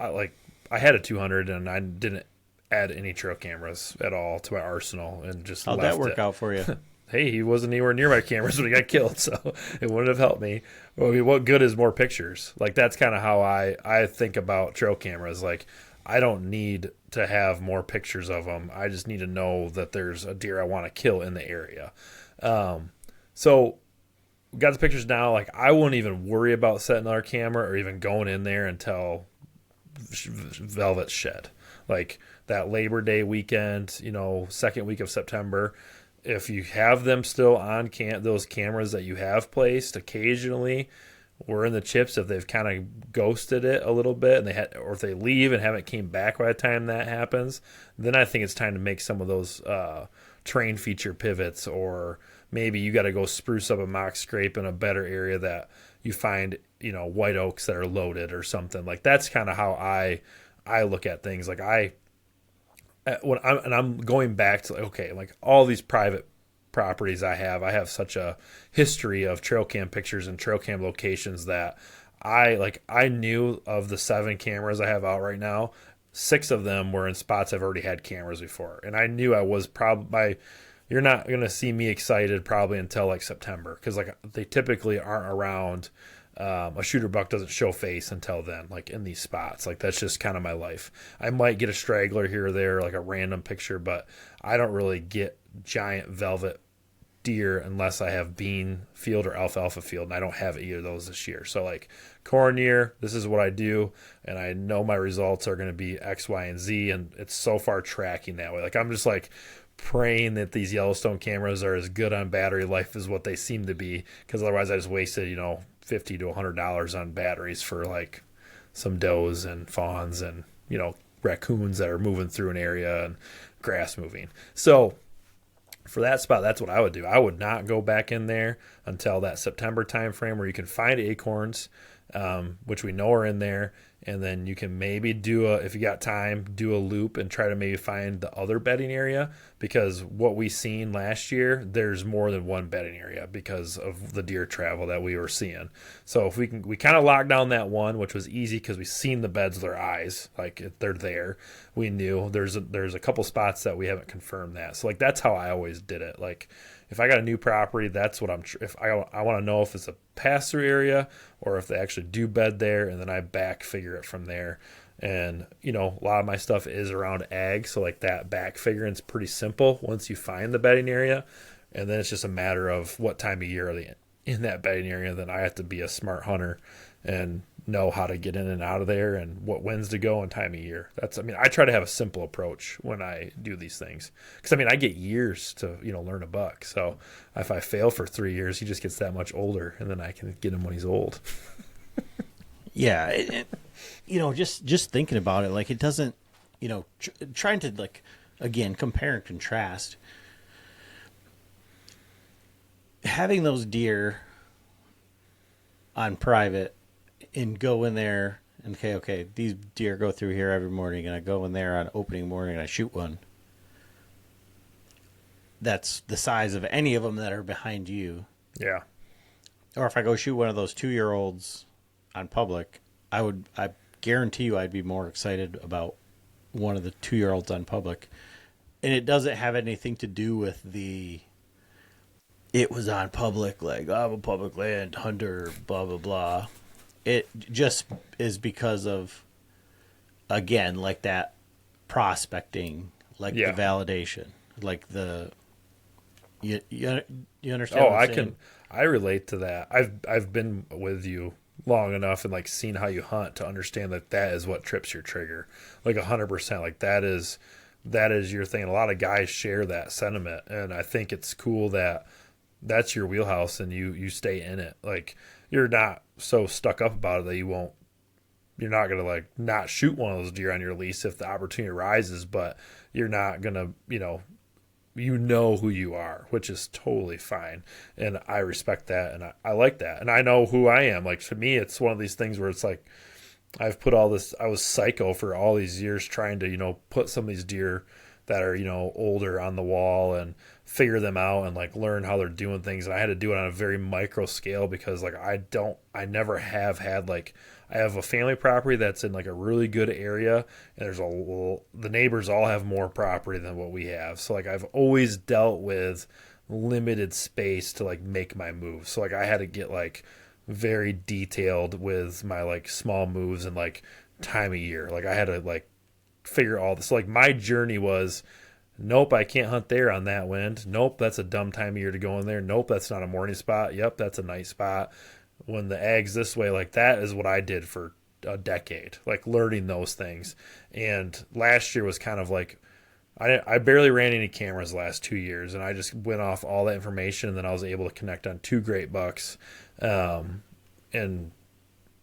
I had a 200, and I didn't add any trail cameras at all to my arsenal, and just how'd that work out for you? Hey, he wasn't anywhere near my cameras when he got killed, so it wouldn't have helped me. Well, I mean, what good is more pictures? Like, that's kind of how I think about trail cameras. Like, I don't need to have more pictures of them. I just need to know that there's a deer I want to kill in the area. So we got the pictures now. Like, I wouldn't even worry about setting another camera or even going in there until velvet's shed. Like, that Labor Day weekend, second week of September. If you have them still on those cameras that you have placed, occasionally we're in the chips if they've kind of ghosted it a little bit, and or if they leave and haven't came back by the time that happens, then I think it's time to make some of those terrain feature pivots, or maybe you got to go spruce up a mock scrape in a better area that you find, white oaks that are loaded or something. Like, that's kind of how I look at things. Like, I'm going back to, okay, like all these private properties I have such a history of trail cam pictures and trail cam locations that I knew of the 7 cameras I have out right now, 6 of them were in spots I've already had cameras before. And I knew I was you're not going to see me excited probably until like September, because like they typically aren't around. A shooter buck doesn't show face until then, like in these spots. Like, that's just kind of my life. I might get a straggler here or there, like a random picture, but I don't really get giant velvet deer unless I have bean field or alfalfa field, and I don't have either of those this year. So like corn year, this is what I do, and I know my results are going to be X, Y, and Z, and it's so far tracking that way. Like, I'm just like praying that these Yellowstone cameras are as good on battery life as what they seem to be, because otherwise I just wasted, $50 to $100 on batteries for like some does and fawns and raccoons that are moving through an area and grass moving. So for that spot, that's what I would do. I would not go back in there until that September time frame where you can find acorns, which we know are in there, and then you can maybe if you got time, do a loop and try to maybe find the other bedding area, because what we seen last year, there's more than one bedding area because of the deer travel that we were seeing. So if we kind of locked down that one, which was easy because we seen the beds with our eyes, like they're there. we knew. There's a couple spots that we haven't confirmed that. So like that's how I always did it. Like if I got a new property, that's what if I want to know if it's a pass through area or if they actually do bed there, and then I back figure it from there. And a lot of my stuff is around ag, so like that back figuring is pretty simple once you find the bedding area, and then it's just a matter of what time of year are they in that bedding area. Then I have to be a smart hunter and know how to get in and out of there and what winds to go and time of year. I try to have a simple approach when I do these things, because I get years to learn a buck. So if I fail for 3 years, he just gets that much older, and then I can get him when he's old. Yeah, just thinking about it, like it doesn't, trying to like again compare and contrast. Having those deer on private and go in there and okay, these deer go through here every morning, and I go in there on opening morning and I shoot one. That's the size of any of them that are behind you. Yeah. Or if I go shoot one of those 2-year-olds on public, I guarantee you I'd be more excited about one of the 2-year-olds on public. And it doesn't have anything to do with it was on public, like I'm a public land hunter, blah, blah, blah. It just is because of, again, like that prospecting, like the validation, like you understand what I'm saying? I relate to that. I've been with you long enough and like seen how you hunt to understand that is what trips your trigger, like 100%. Like that is your thing. A lot of guys share that sentiment, and I think it's cool that that's your wheelhouse and you stay in it. Like you're not so stuck up about it that you're not gonna like not shoot one of those deer on your lease if the opportunity arises, but you're not gonna who you are, which is totally fine. And I respect that, and I like that. And I know who I am. Like, to me, it's one of these things where it's like, I've put all this, I was psycho for all these years trying to, put some of these deer that are, older on the wall and figure them out and like learn how they're doing things. And I had to do it on a very micro scale because like, I never have had like, I have a family property that's in like a really good area, and the neighbors all have more property than what we have. So like I've always dealt with limited space to like make my moves. So like I had to get like very detailed with my like small moves and like time of year. Like I had to like figure all this. So like my journey was, nope, I can't hunt there on that wind. Nope, that's a dumb time of year to go in there. Nope, that's not a morning spot. Yep, that's a night spot. When the ag's this way, like that is what I did for a decade, like learning those things. And last year was kind of like, I barely ran any cameras the last 2 years, and I just went off all that information, and then I was able to connect on 2 great bucks. And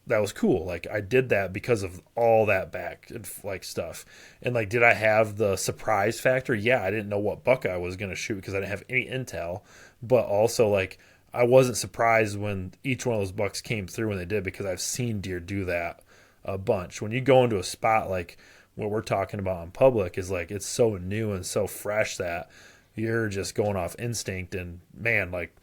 that was cool. Like I did that because of all that back like stuff. And like, did I have the surprise factor? Yeah, I didn't know what buck I was going to shoot because I didn't have any intel, but also like, I wasn't surprised when each one of those bucks came through when they did, because I've seen deer do that a bunch. When you go into a spot like what we're talking about in public, is like it's so new and so fresh that you're just going off instinct. And man, like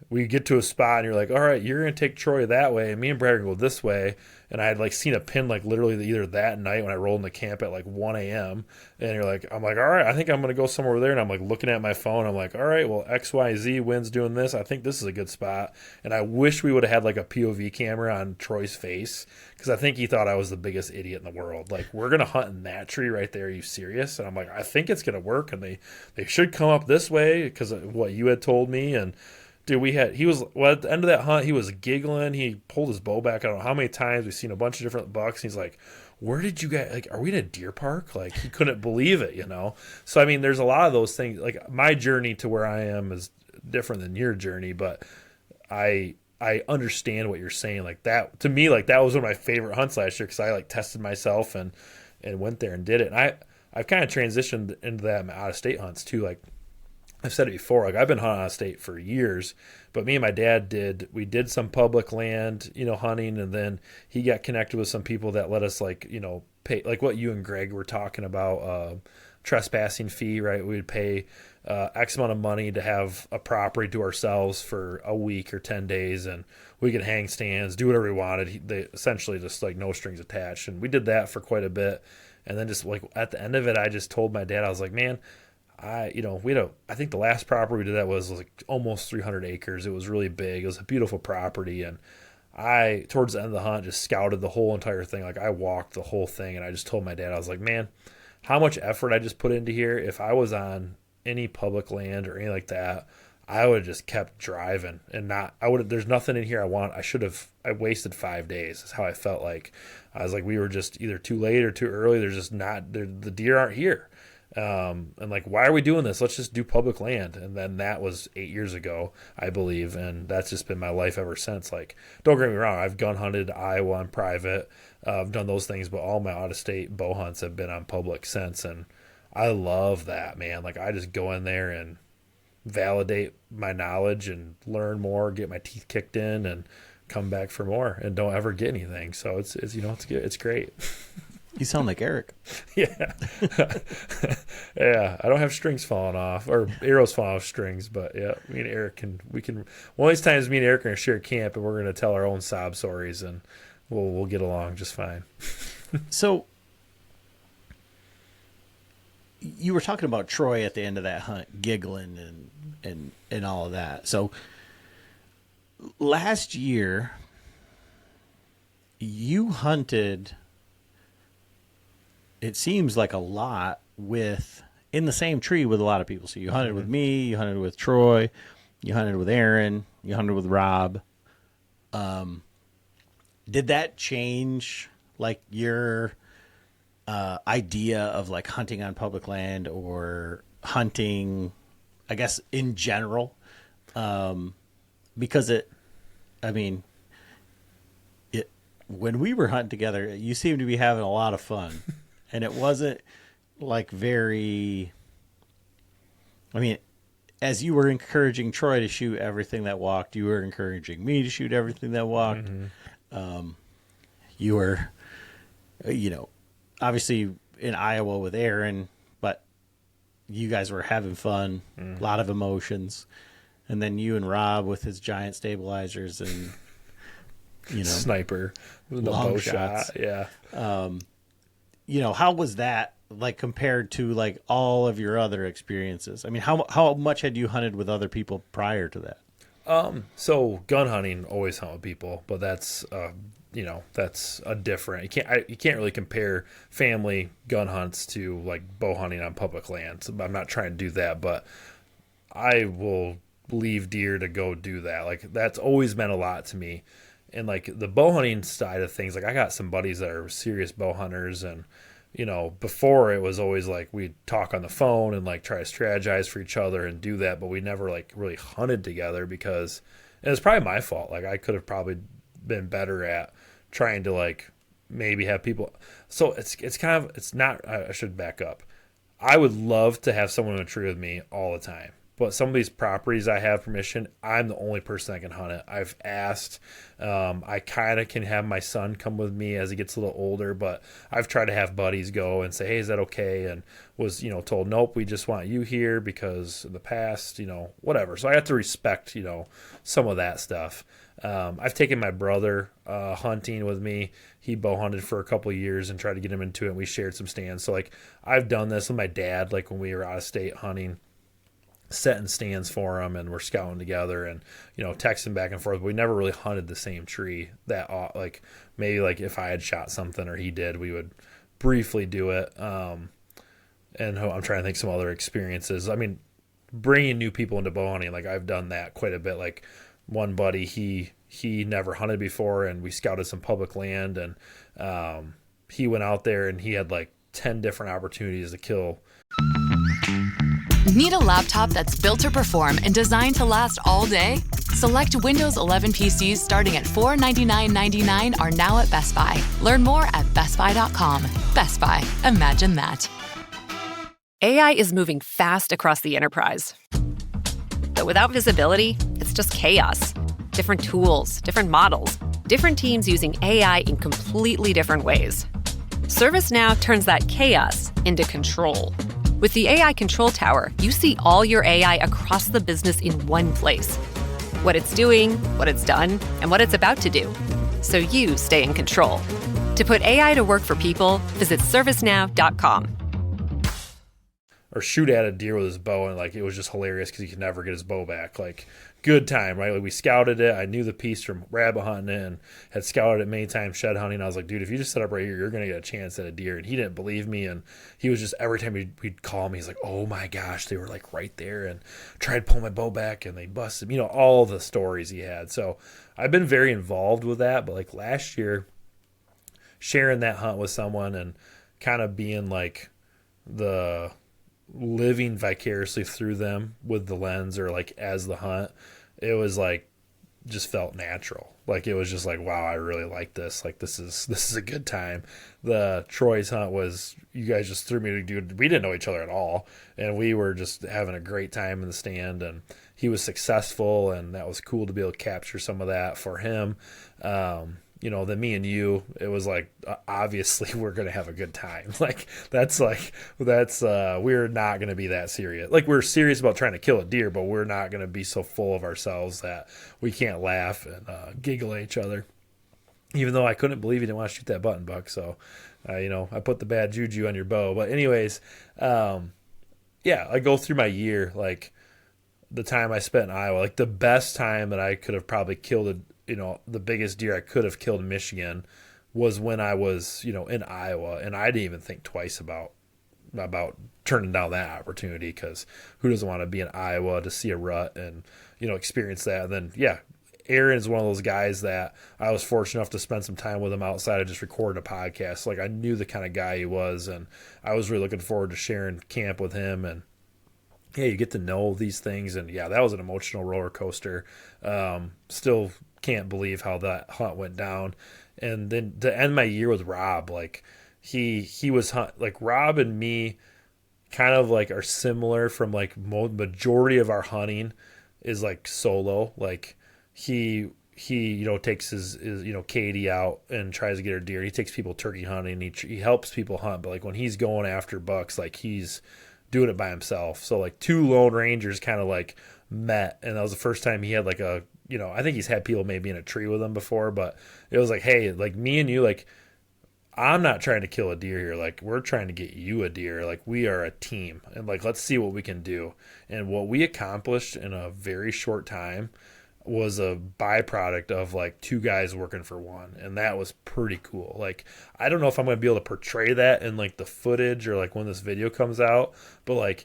we get to a spot and you're like, all right, you're going to take Troy that way, and me and Brad are going to go this way. And I had like seen a pin like literally either that night when I rolled into camp at like 1 a.m. And I'm like, all right, I think I'm going to go somewhere over there. And I'm like looking at my phone. I'm like, all right, well, XYZ wind's doing this. I think this is a good spot. And I wish we would have had like a POV camera on Troy's face, because I think he thought I was the biggest idiot in the world. Like, we're going to hunt in that tree right there. Are you serious? And I'm like, I think it's going to work. And they should come up this way because of what you had told me. And dude, at the end of that hunt, he was giggling. He pulled his bow back. I don't know how many times. We've seen a bunch of different bucks. And he's like, where did you guys, like, are we in a deer park? Like, he couldn't believe it, So, I mean, there's a lot of those things. Like, my journey to where I am is different than your journey, but I understand what you're saying. Like, that, to me, like, that was one of my favorite hunts last year, because I, like, tested myself and went there and did it. And I've kind of transitioned into that out-of-state hunts, too. Like, I've said it before, like I've been hunting out of state for years, but me and my dad did some public land, hunting, and then he got connected with some people that let us pay, like what you and Greg were talking about, trespassing fee, right? We would pay X amount of money to have a property to ourselves for a week or 10 days, and we could hang stands, do whatever we wanted. They essentially just like no strings attached, and we did that for quite a bit. And then just like at the end of it, I just told my dad, I was like, man, I think the last property we did that was like almost 300 acres. It was really big. It was a beautiful property. And I, towards the end of the hunt, just scouted the whole entire thing. Like I walked the whole thing, and I just told my dad, I was like, man, how much effort I just put into here. If I was on any public land or anything like that, I would have just kept driving and there's nothing in here I wasted 5 days is how I felt like. I was like, we were just either too late or too early. There's just the deer aren't here. And like, why are we doing this? Let's just do public land. And then that was 8 years ago, I believe. And that's just been my life ever since. Like, don't get me wrong. I've gun hunted Iowa on private. I've done those things, but all my out-of-state bow hunts have been on public since. And I love that, man. Like, I just go in there and validate my knowledge and learn more, get my teeth kicked in, and come back for more, and don't ever get anything. So it's good. It's great. You sound like Eric. Yeah. Yeah. I don't have strings falling off or arrows falling off strings, but yeah, me and Eric one of these times me and Eric are going to share camp, and we're going to tell our own sob stories, and we'll get along just fine. So you were talking about Troy at the end of that hunt, giggling and all of that. So last year you hunted, it seems like a lot, in the same tree with a lot of people. So you hunted with me, you hunted with Troy, you hunted with Aaron, you hunted with Rob. Did that change like your idea of like hunting on public land or hunting, I guess, in general? Because when we were hunting together, you seemed to be having a lot of fun, and it wasn't like as you were encouraging Troy to shoot everything that walked, you were encouraging me to shoot everything that walked. You were, obviously in Iowa with Aaron, but you guys were having fun, a lot of emotions. And then you and Rob with his giant stabilizers and, sniper with the bow shot. Yeah. How was that like compared to like all of your other experiences? I mean, how much had you hunted with other people prior to that? So gun hunting, always hunt with people, but that's a different. You can't really compare family gun hunts to like bow hunting on public land. So I'm not trying to do that, but I will leave deer to go do that. Like that's always meant a lot to me. And like the bow hunting side of things, like I got some buddies that are serious bow hunters, and before it was always like we'd talk on the phone and like try to strategize for each other and do that, but we never like really hunted together because, and it's probably my fault. Like I could have probably been better at trying to like maybe have people. So I should back up. I would love to have someone in a tree with me all the time. But some of these properties I have permission, I'm the only person that can hunt it. I've asked. I kind of can have my son come with me as he gets a little older, but I've tried to have buddies go and say, hey, is that okay? And was, told, nope, we just want you here because in the past, whatever. So I have to respect, some of that stuff. I've taken my brother hunting with me. He bow hunted for a couple of years and tried to get him into it, and we shared some stands. So, like, I've done this with my dad, like when we were out of state hunting, setting stands for him, and we're scouting together and texting back and forth. But we never really hunted the same tree that like maybe like if I had shot something or he did, we would briefly do it. And I'm trying to think some other experiences. I mean, bringing new people into bow hunting, like I've done that quite a bit. Like one buddy, he never hunted before, and we scouted some public land, and he went out there and he had like 10 different opportunities to kill. Need a laptop that's built to perform and designed to last all day? Select Windows 11 PCs starting at $499.99 are now at Best Buy. Learn more at bestbuy.com. Best Buy. Imagine that. AI is moving fast across the enterprise. But without visibility, it's just chaos. Different tools, different models, different teams using AI in completely different ways. ServiceNow turns that chaos into control. With the AI Control Tower, you see all your AI across the business in one place. What it's doing, what it's done, and what it's about to do. So you stay in control. To put AI to work for people, visit servicenow.com. Or shoot at a deer with his bow, and like it was just hilarious because he could never get his bow back. Like, good time, right? Like, we scouted it. I knew the piece from rabbit hunting and had scouted it many times shed hunting. I was like, dude, if you just set up right here, you're gonna get a chance at a deer. And he didn't believe me, and he was just, every time we'd call me, he's like, oh my gosh, they were like right there, and tried to pull my bow back and they busted, all the stories he had. So I've been very involved with that. But like last year, sharing that hunt with someone and kind of being like the living vicariously through them with the lens or like as the hunt, it was like just felt natural. Like it was just like, wow, I really like this. Like this is a good time. The Troy's hunt was, you guys just threw me to do, we didn't know each other at all, and we were just having a great time in the stand, and he was successful, and that was cool to be able to capture some of that for him. Then me and you, it was like, obviously we're going to have a good time. Like, we're not going to be that serious. Like, we're serious about trying to kill a deer, but we're not going to be so full of ourselves that we can't laugh and giggle at each other. Even though I couldn't believe you didn't want to shoot that button buck. So, I put the bad juju on your bow. But anyways, I go through my year, like the time I spent in Iowa, like the best time that I could have probably killed the biggest deer I could have killed in Michigan was when I was, in Iowa, and I didn't even think twice about turning down that opportunity, because who doesn't want to be in Iowa to see a rut and, experience that. And then, Aaron is one of those guys that I was fortunate enough to spend some time with him outside of just recording a podcast. Like, I knew the kind of guy he was, and I was really looking forward to sharing camp with him. And you get to know these things. And that was an emotional roller coaster. Still can't believe how that hunt went down. And then to end my year with Rob, like he was like Rob and me kind of like are similar from like majority of our hunting is like solo. Like he takes his Katie out and tries to get her deer. He takes people turkey hunting. He helps people hunt, but like when he's going after bucks, like he's doing it by himself. So like two lone rangers kind of like met, and that was the first time he had like a, I think he's had people maybe in a tree with him before, but it was like, hey, like me and you, like I'm not trying to kill a deer here. Like we're trying to get you a deer. Like we are a team, and like let's see what we can do. And what we accomplished in a very short time was a byproduct of like two guys working for one, and that was pretty cool. Like I don't know if I'm going to be able to portray that in like the footage or like when this video comes out, but like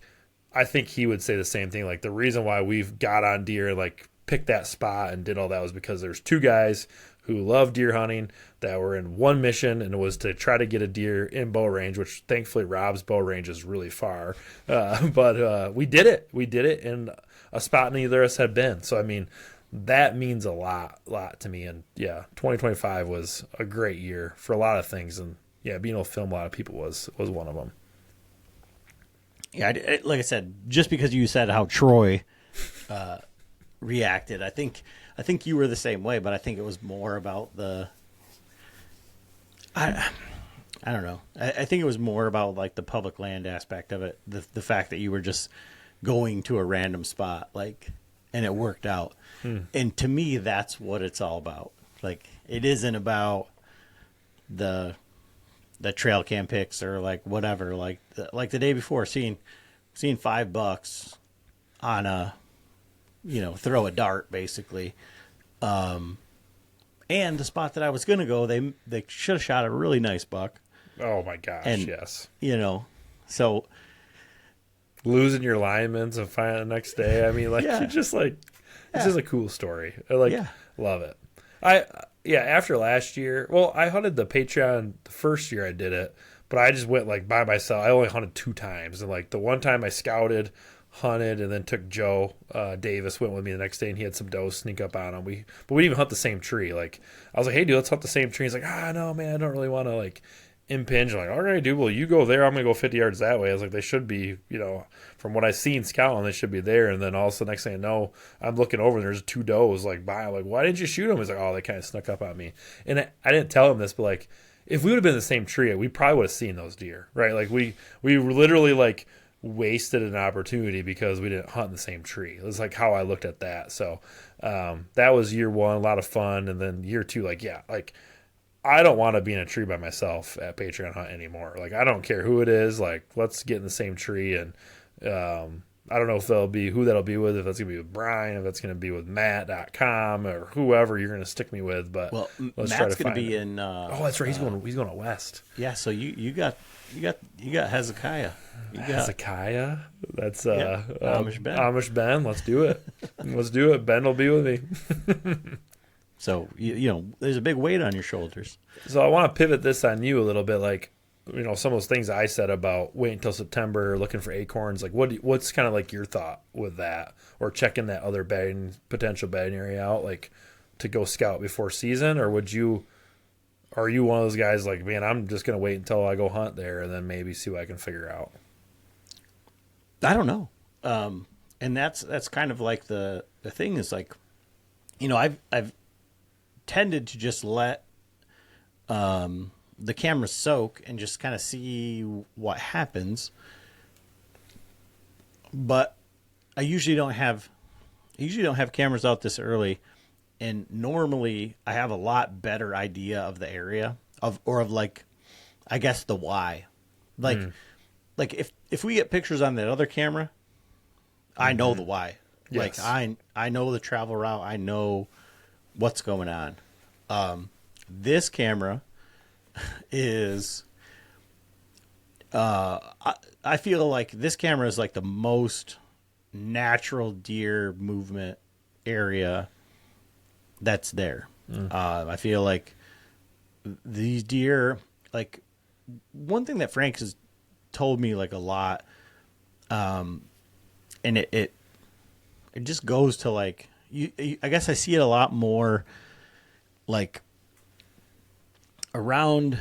I think he would say the same thing. Like the reason why we've got on deer and like picked that spot and did all that was because there's two guys who love deer hunting that were in one mission, and it was to try to get a deer in bow range, which thankfully Rob's bow range is really far. But we did it. We did it in a spot neither of us had been. So, I mean, that means a lot to me. And 2025 was a great year for a lot of things. And being able to film a lot of people was one of them. Yeah, like I said, just because you said how Troy reacted, I think you were the same way, but I think it was more about I don't know. I think it was more about like the public land aspect of it, the fact that you were just going to a random spot, like, and it worked out. And to me, that's what it's all about. Like, it isn't about the trail cam pics or like whatever. Like the day before, seeing $5 on a, throw a dart basically. And the spot that I was gonna go, they should have shot a really nice buck. Oh my gosh, and, yes. So losing your linemen and finding the next day. I mean, like, you just like, this is a cool story. I love it. After last year, well, I hunted the Patreon the first year I did it, but I just went like by myself. I only hunted 2 times, and like the one time I scouted, hunted, and then took Joe Davis went with me the next day, and he had some doe sneak up on him. But we didn't even hunt the same tree. Like I was like, hey dude, let's hunt the same tree. He's like, no man, I don't really want to like impinge. I'm like, all right dude, well you go there, I'm gonna go 50 yards that way. I was like, they should be, from what I've seen scouting, they should be there. And then all of a sudden, next thing I know, I'm looking over and there's 2 does like by. I'm like, why didn't you shoot them? He's like, oh, they kind of snuck up on me. And I didn't tell him this, but like if we would have been in the same tree, we probably would have seen those deer, right? Like we literally like wasted an opportunity because we didn't hunt in the same tree. It was like how I looked at that. So that was year 1, a lot of fun. And then year 2, like I don't want to be in a tree by myself at Patreon Hunt anymore. Like, I don't care who it is. Like, let's get in the same tree. And I don't know if that'll be who that'll be with, if that's going to be with Brian, if it's going to be with Matt.com or whoever you're going to stick me with. But let's Matt's try to going to be it. in. Oh, that's right. He's going out west. Yeah. So you got Hezekiah. You got Hezekiah. That's Amish Ben. Amish Ben. Let's do it. Let's do it. Ben will be with me. So there's a big weight on your shoulders. So I want to pivot this on you a little bit, like, some of those things I said about wait until September, looking for acorns. Like, what's kind of like your thought with that, or checking that other potential bedding area out, like to go scout before season, or are you one of those guys like, man, I'm just gonna wait until I go hunt there and then maybe see what I can figure out? I don't know, and that's kind of like the thing is like, I've tended to just let the camera soak and just kind of see what happens. But I usually don't have cameras out this early, and normally I have a lot better idea of the area of like, I guess the why. Like if we get pictures on that other camera, I know the why. Yes. Like I know the travel route, I know what's going on. This camera is I feel like this camera is like the most natural deer movement area that's there. I feel like these deer, like, one thing that Frank has told me like a lot, and it just goes to like, I guess I see it a lot more like around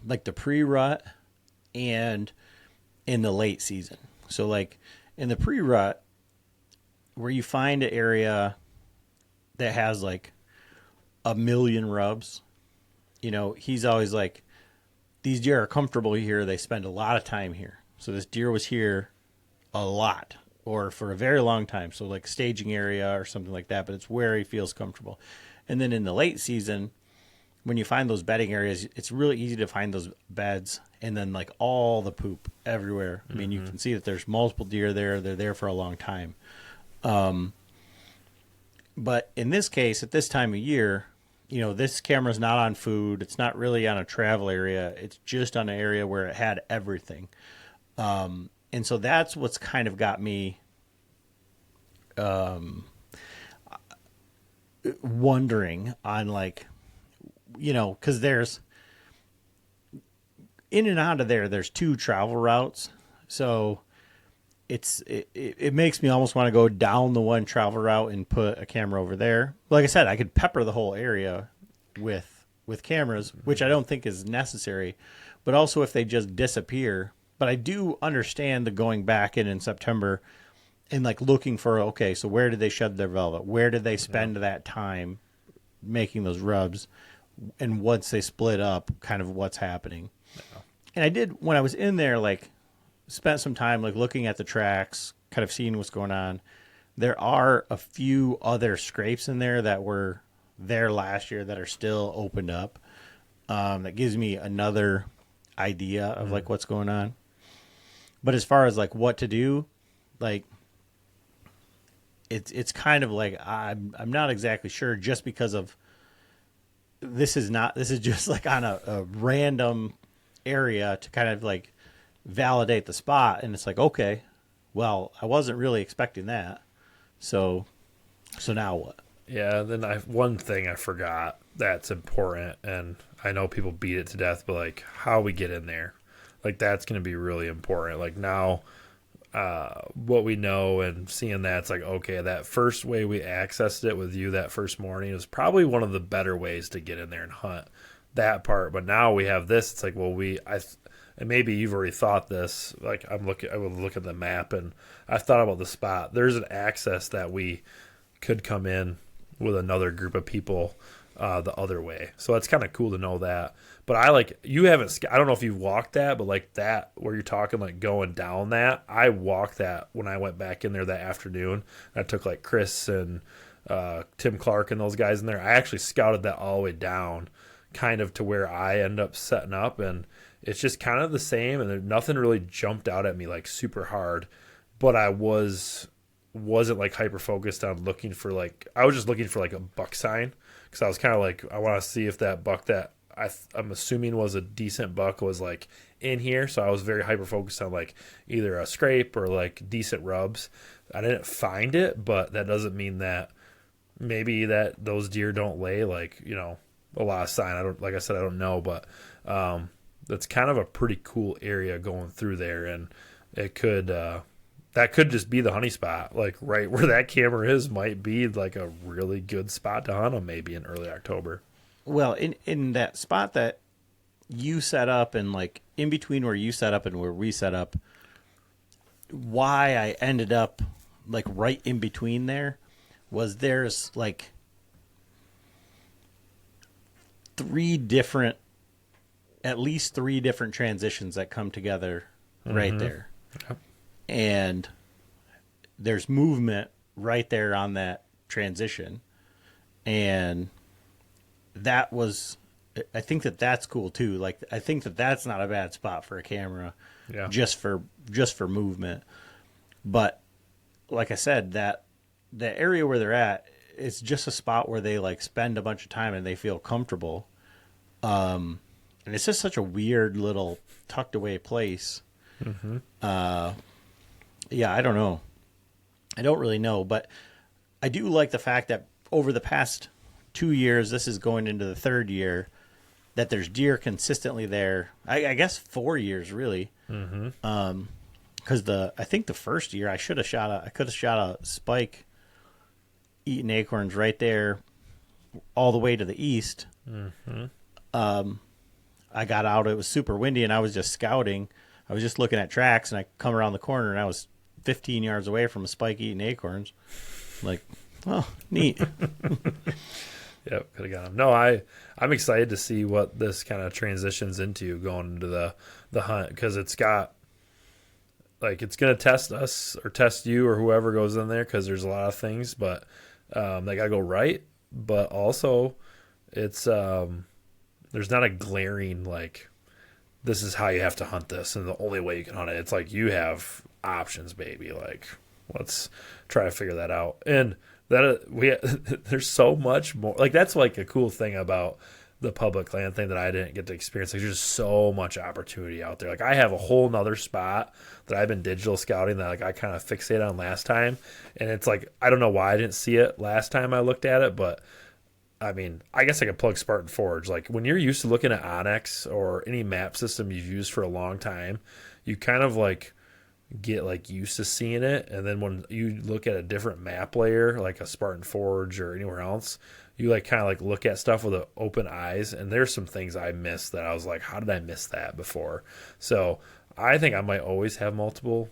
like the pre-rut and in the late season. So like in the pre-rut, where you find an area that has like 1 million rubs, he's always like, these deer are comfortable here. They spend a lot of time here. So this deer was here a lot or for a very long time. So like staging area or something like that, but it's where he feels comfortable. And then in the late season, when you find those bedding areas, it's really easy to find those beds and then like all the poop everywhere. I mean, you can see that there's multiple deer there. They're there for a long time. But in this case, at this time of year, this camera's not on food. It's not really on a travel area. It's just on an area where it had everything. And so that's what's kind of got me wondering on like, because there's in and out of there's 2 travel routes. So it makes me almost want to go down the one travel route and put a camera over there. Like I said, I could pepper the whole area with cameras, which I don't think is necessary, but also if they just disappear. But I do understand the going back in September and like looking for, okay, so where did they shed their velvet? Where did they spend that time making those rubs? And once they split up, kind of what's happening. Yeah. And I did, when I was in there, like, spent some time, like, looking at the tracks, kind of seeing what's going on. There are a few other scrapes in there that were there last year that are still opened up. That gives me another idea of, like, what's going on. But as far as, like, what to do, like, it's kind of like I'm not exactly sure, just because of this is just like on a random area to kind of like validate the spot. And it's like, okay, well, I wasn't really expecting that. So now what? Yeah. Then one thing I forgot that's important, and I know people beat it to death, but like how we get in there, like that's going to be really important. Like now, what we know and seeing that, it's like, okay, that first way we accessed it with you that first morning was probably one of the better ways to get in there and hunt that part. But now we have this, it's like, well, and maybe you've already thought this, like I would look at the map and I thought about the spot. There's an access that we could come in with another group of people the other way. So it's kind of cool to know that. But I don't know if you've walked that, but like that where you're talking like going down that, I walked that when I went back in there that afternoon. I took like Chris and Tim Clark and those guys in there. I actually scouted that all the way down kind of to where I end up setting up, and it's just kind of the same, and nothing really jumped out at me like super hard, but I wasn't like hyper focused on looking for like, I was just looking for like a buck sign, because I was kind of like, I want to see if that buck that I'm assuming was a decent buck was like in here. So I was very hyper focused on like either a scrape or like decent rubs. I didn't find it, but that doesn't mean that maybe that those deer don't lay like, you know, a lot of sign. Like I said, I don't know, but that's kind of a pretty cool area going through there, and it could that could just be the honey spot. Like right where that camera is might be like a really good spot to hunt them maybe in early October. Well, in that spot that you set up, and like in between where you set up and where we set up, why I ended up like right in between there was there's like at least three different transitions that come together right there. Yep. And there's movement right there on that transition. And that was, I think that's cool too. Like, I think that's not a bad spot for a camera, just for movement. But like I said, that the area where they're at, it's just a spot where they like spend a bunch of time and they feel comfortable. And it's just such a weird little tucked away place. Mm-hmm. I don't know. I don't really know, but I do like the fact that over the past 2 years, this is going into the third year, that there's deer consistently there. I guess 4 years really. Mm-hmm. Because I think the first year I could have shot a spike eating acorns right there, all the way to the east. Mm-hmm. I got out. It was super windy, and I was just scouting. I was just looking at tracks, and I come around the corner, and I was 15 yards away from a spike eating acorns. Like, oh, neat. Yep, could have got him. No, I'm excited to see what this kind of transitions into going into the hunt, because it's got, like, it's going to test us or test you or whoever goes in there, because there's a lot of things, but they got to go right. But also, it's there's not a glaring, like, this is how you have to hunt this, and the only way you can hunt it. It's like you have options, baby. Like, let's try to figure that out. And that there's so much more. Like, that's like a cool thing about the public land thing that I didn't get to experience. Like, there's just so much opportunity out there. Like, I have a whole nother spot that I've been digital scouting that like I kind of fixated on last time, and it's like I don't know why I didn't see it last time I looked at it, but I mean, I guess I could plug Spartan Forge. Like, when you're used to looking at Onyx or any map system you've used for a long time, you kind of like get like used to seeing it, and then when you look at a different map layer like a Spartan Forge or anywhere else, you like kind of like look at stuff with open eyes, and there's some things I missed that I was like, how did I miss that before? So I think I might always have multiple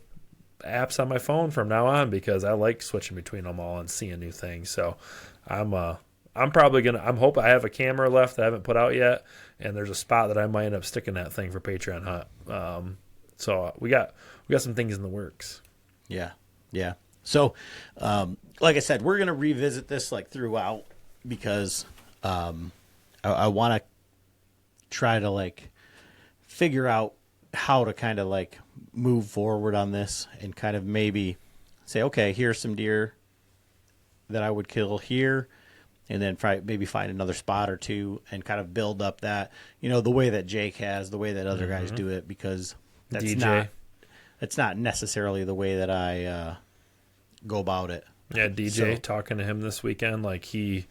apps on my phone from now on, because I like switching between them all and seeing new things. So I'm probably gonna. I have a camera left that I haven't put out yet, and there's a spot that I might end up sticking that thing for Patreon hunt. So we got some things in the works. Yeah. So, like I said, we're gonna revisit this like throughout, because I want to try to like figure out how to kind of like move forward on this, and kind of maybe say, okay, here's some deer that I would kill here, and then maybe find another spot or two and kind of build up that, you know, the way that Jake has, the way that other guys do it, because that's not necessarily the way that I go about it. Yeah, DJ, talking to him this weekend, like he's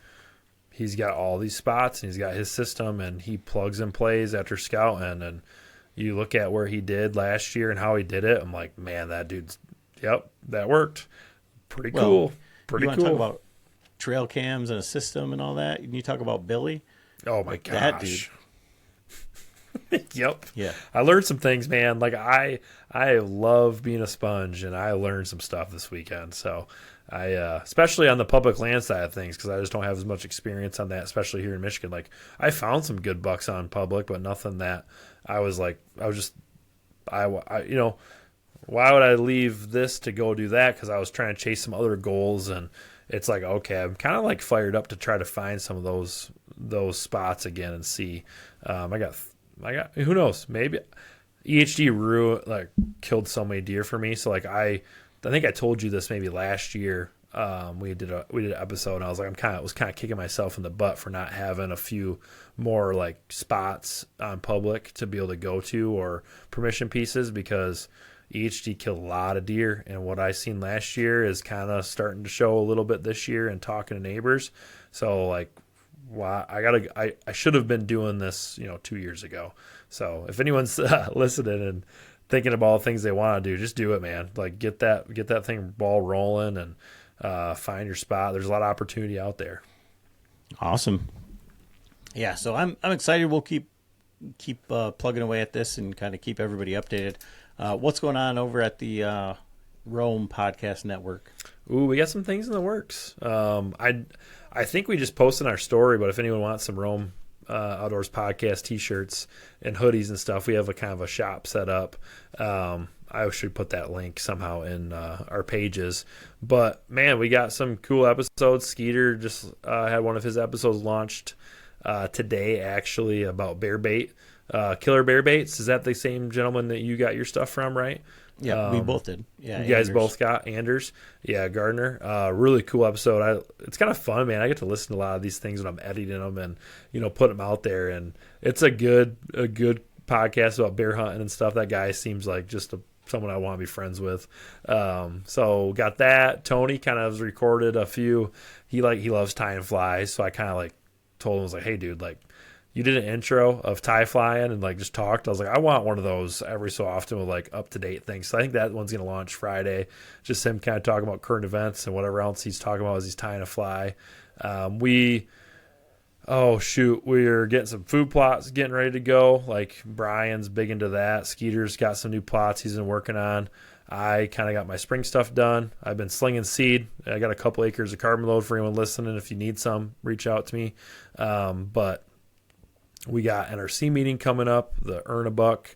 got all these spots, and he's got his system, and he plugs and plays after scouting, and you look at where he did last year and how he did it, I'm like, man, that dude's, yep, that worked. Pretty cool. Pretty cool. Talk about trail cams and a system and all that, and you talk about Billy. Oh my gosh. That dude. Yep. Yeah. I learned some things, man. Like I love being a sponge, and I learned some stuff this weekend. So I, especially on the public land side of things, because I just don't have as much experience on that, especially here in Michigan. Like, I found some good bucks on public, but nothing that I was like, I you know, why would I leave this to go do that? Because I was trying to chase some other goals, and it's like, okay, I'm kind of like fired up to try to find some of those those spots again and see. I got who knows, maybe EHD killed so many deer for me. So like I think I told you this maybe last year. We did an episode, and I was like, was kind of kicking myself in the butt for not having a few more like spots on public to be able to go to, or permission pieces, because EHD killed a lot of deer, and what I seen last year is kind of starting to show a little bit this year, and talking to neighbors. So like, wow, I should have been doing this 2 years ago. So if anyone's listening and thinking about all the things they want to do, just do it, man. Like get that thing ball rolling, and find your spot. There's a lot of opportunity out there. Awesome. Yeah, so I'm excited. We'll keep plugging away at this and kind of keep everybody updated. What's going on over at the Roam Podcast Network? Ooh, we got some things in the works. I think we just posted our story, but if anyone wants some Roam Outdoors Podcast T-shirts and hoodies and stuff, we have a kind of a shop set up. I should put that link somehow in our pages. But, man, we got some cool episodes. Skeeter just had one of his episodes launched today, actually, about bear bait. Killer Bear Baits. Is that the same gentleman that you got your stuff from, right? Yeah, we both did. Yeah, you guys both got Anders. Yeah, Gardner. Really cool episode. It's kind of fun, man. I get to listen to a lot of these things when I'm editing them and put them out there. And it's a good podcast about bear hunting and stuff. That guy seems like just someone I want to be friends with. So got that. Tony kind of has recorded a few. He loves tying flies, so I kind of like told him, I was like, hey dude, like you did an intro of tie flying and like just talked. I was like, I want one of those every so often with like up to date things. So I think that one's gonna launch Friday. Just him kind of talking about current events and whatever else he's talking about as he's tying a fly. We're getting some food plots getting ready to go. Like Brian's big into that. Skeeter's got some new plots he's been working on. I kind of got my spring stuff done. I've been slinging seed. I got a couple acres of carbon load for anyone listening. If you need some, reach out to me. But we got NRC meeting coming up, the Earn a Buck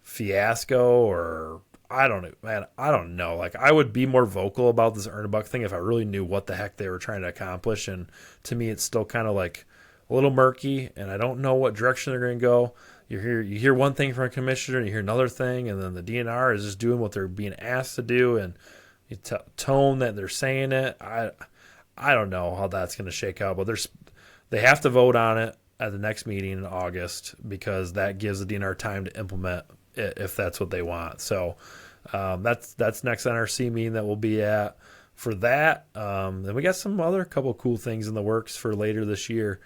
fiasco, or I don't know, man. I don't know. Like I would be more vocal about this Earn a Buck thing if I really knew what the heck they were trying to accomplish. And to me, it's still kind of like a little murky, and I don't know what direction they're going to go. You hear one thing from a commissioner, and you hear another thing, and then the DNR is just doing what they're being asked to do, and you tone that they're saying it. I don't know how that's going to shake out, but they have to vote on it at the next meeting in August, because that gives the DNR time to implement it if that's what they want. So that's next NRC meeting that we'll be at for that. Then we got some other couple cool things in the works for later this year.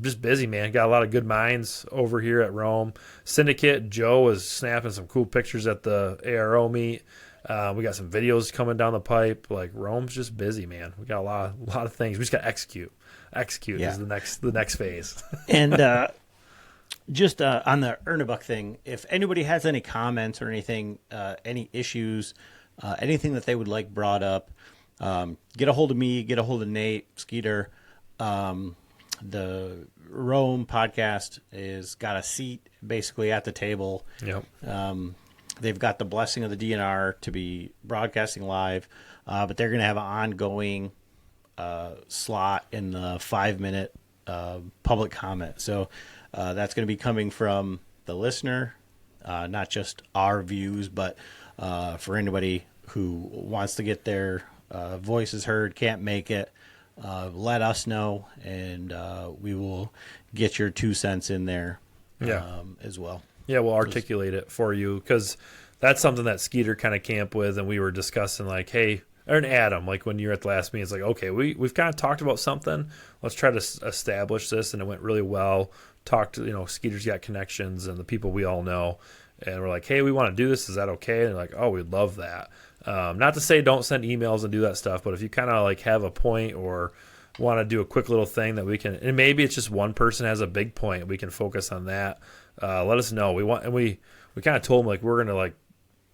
Just busy, man. Got a lot of good minds over here at Rome Syndicate. Joe is snapping some cool pictures at the ARO meet. We got some videos coming down the pipe. Like Rome's just busy, man. We got a lot of things. We just got to execute. Is the next phase. And just on the Earn a Buck thing, if anybody has any comments or anything, any issues, anything that they would like brought up, get a hold of me. Get a hold of Nate, Skeeter. The Rome podcast is got a seat basically at the table. Yep. They've got the blessing of the DNR to be broadcasting live, but they're going to have an ongoing slot in the 5-minute public comment. So that's going to be coming from the listener, not just our views, but for anybody who wants to get their voices heard, can't make it. Let us know, and we will get your 2 cents in there as well. Yeah, we'll articulate it for you, because that's something that Skeeter kind of camped with, and we were discussing like, hey, or Adam, like when you were at the last meeting, it's like, okay, we've kind of talked about something. Let's try to establish this, and it went really well. Talked to, Skeeter's got connections and the people we all know, and we're like, hey, we want to do this. Is that okay? And they're like, oh, we'd love that. Not to say don't send emails and do that stuff, but if you kind of like have a point or want to do a quick little thing that we can, and maybe it's just one person has a big point, we can focus on that. Let us know. We kind of told them like we're going to like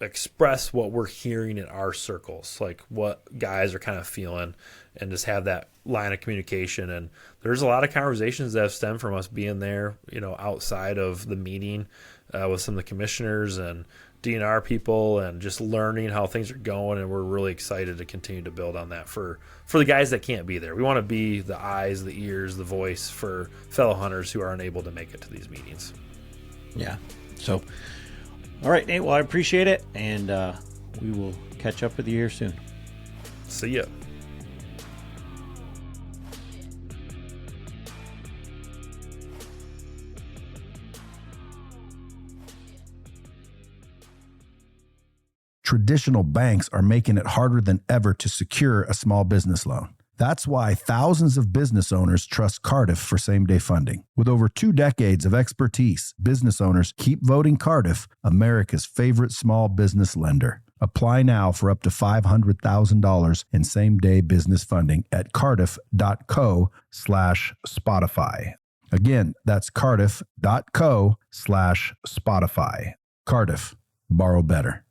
express what we're hearing in our circles, like what guys are kind of feeling, and just have that line of communication. And there's a lot of conversations that have stemmed from us being there, outside of the meeting with some of the commissioners and DNR people and just learning how things are going. And we're really excited to continue to build on that for the guys that can't be there. We want to be the eyes, the ears, the voice for fellow hunters who are unable to make it to these meetings. Yeah. So, all right, Nate. Well, I appreciate it. And we will catch up with you here soon. See ya. Traditional banks are making it harder than ever to secure a small business loan. That's why thousands of business owners trust Cardiff for same-day funding. With over 2 decades of expertise, business owners keep voting Cardiff America's favorite small business lender. Apply now for up to $500,000 in same-day business funding at cardiff.co/Spotify. Again, that's cardiff.co/Spotify. Cardiff. Borrow better.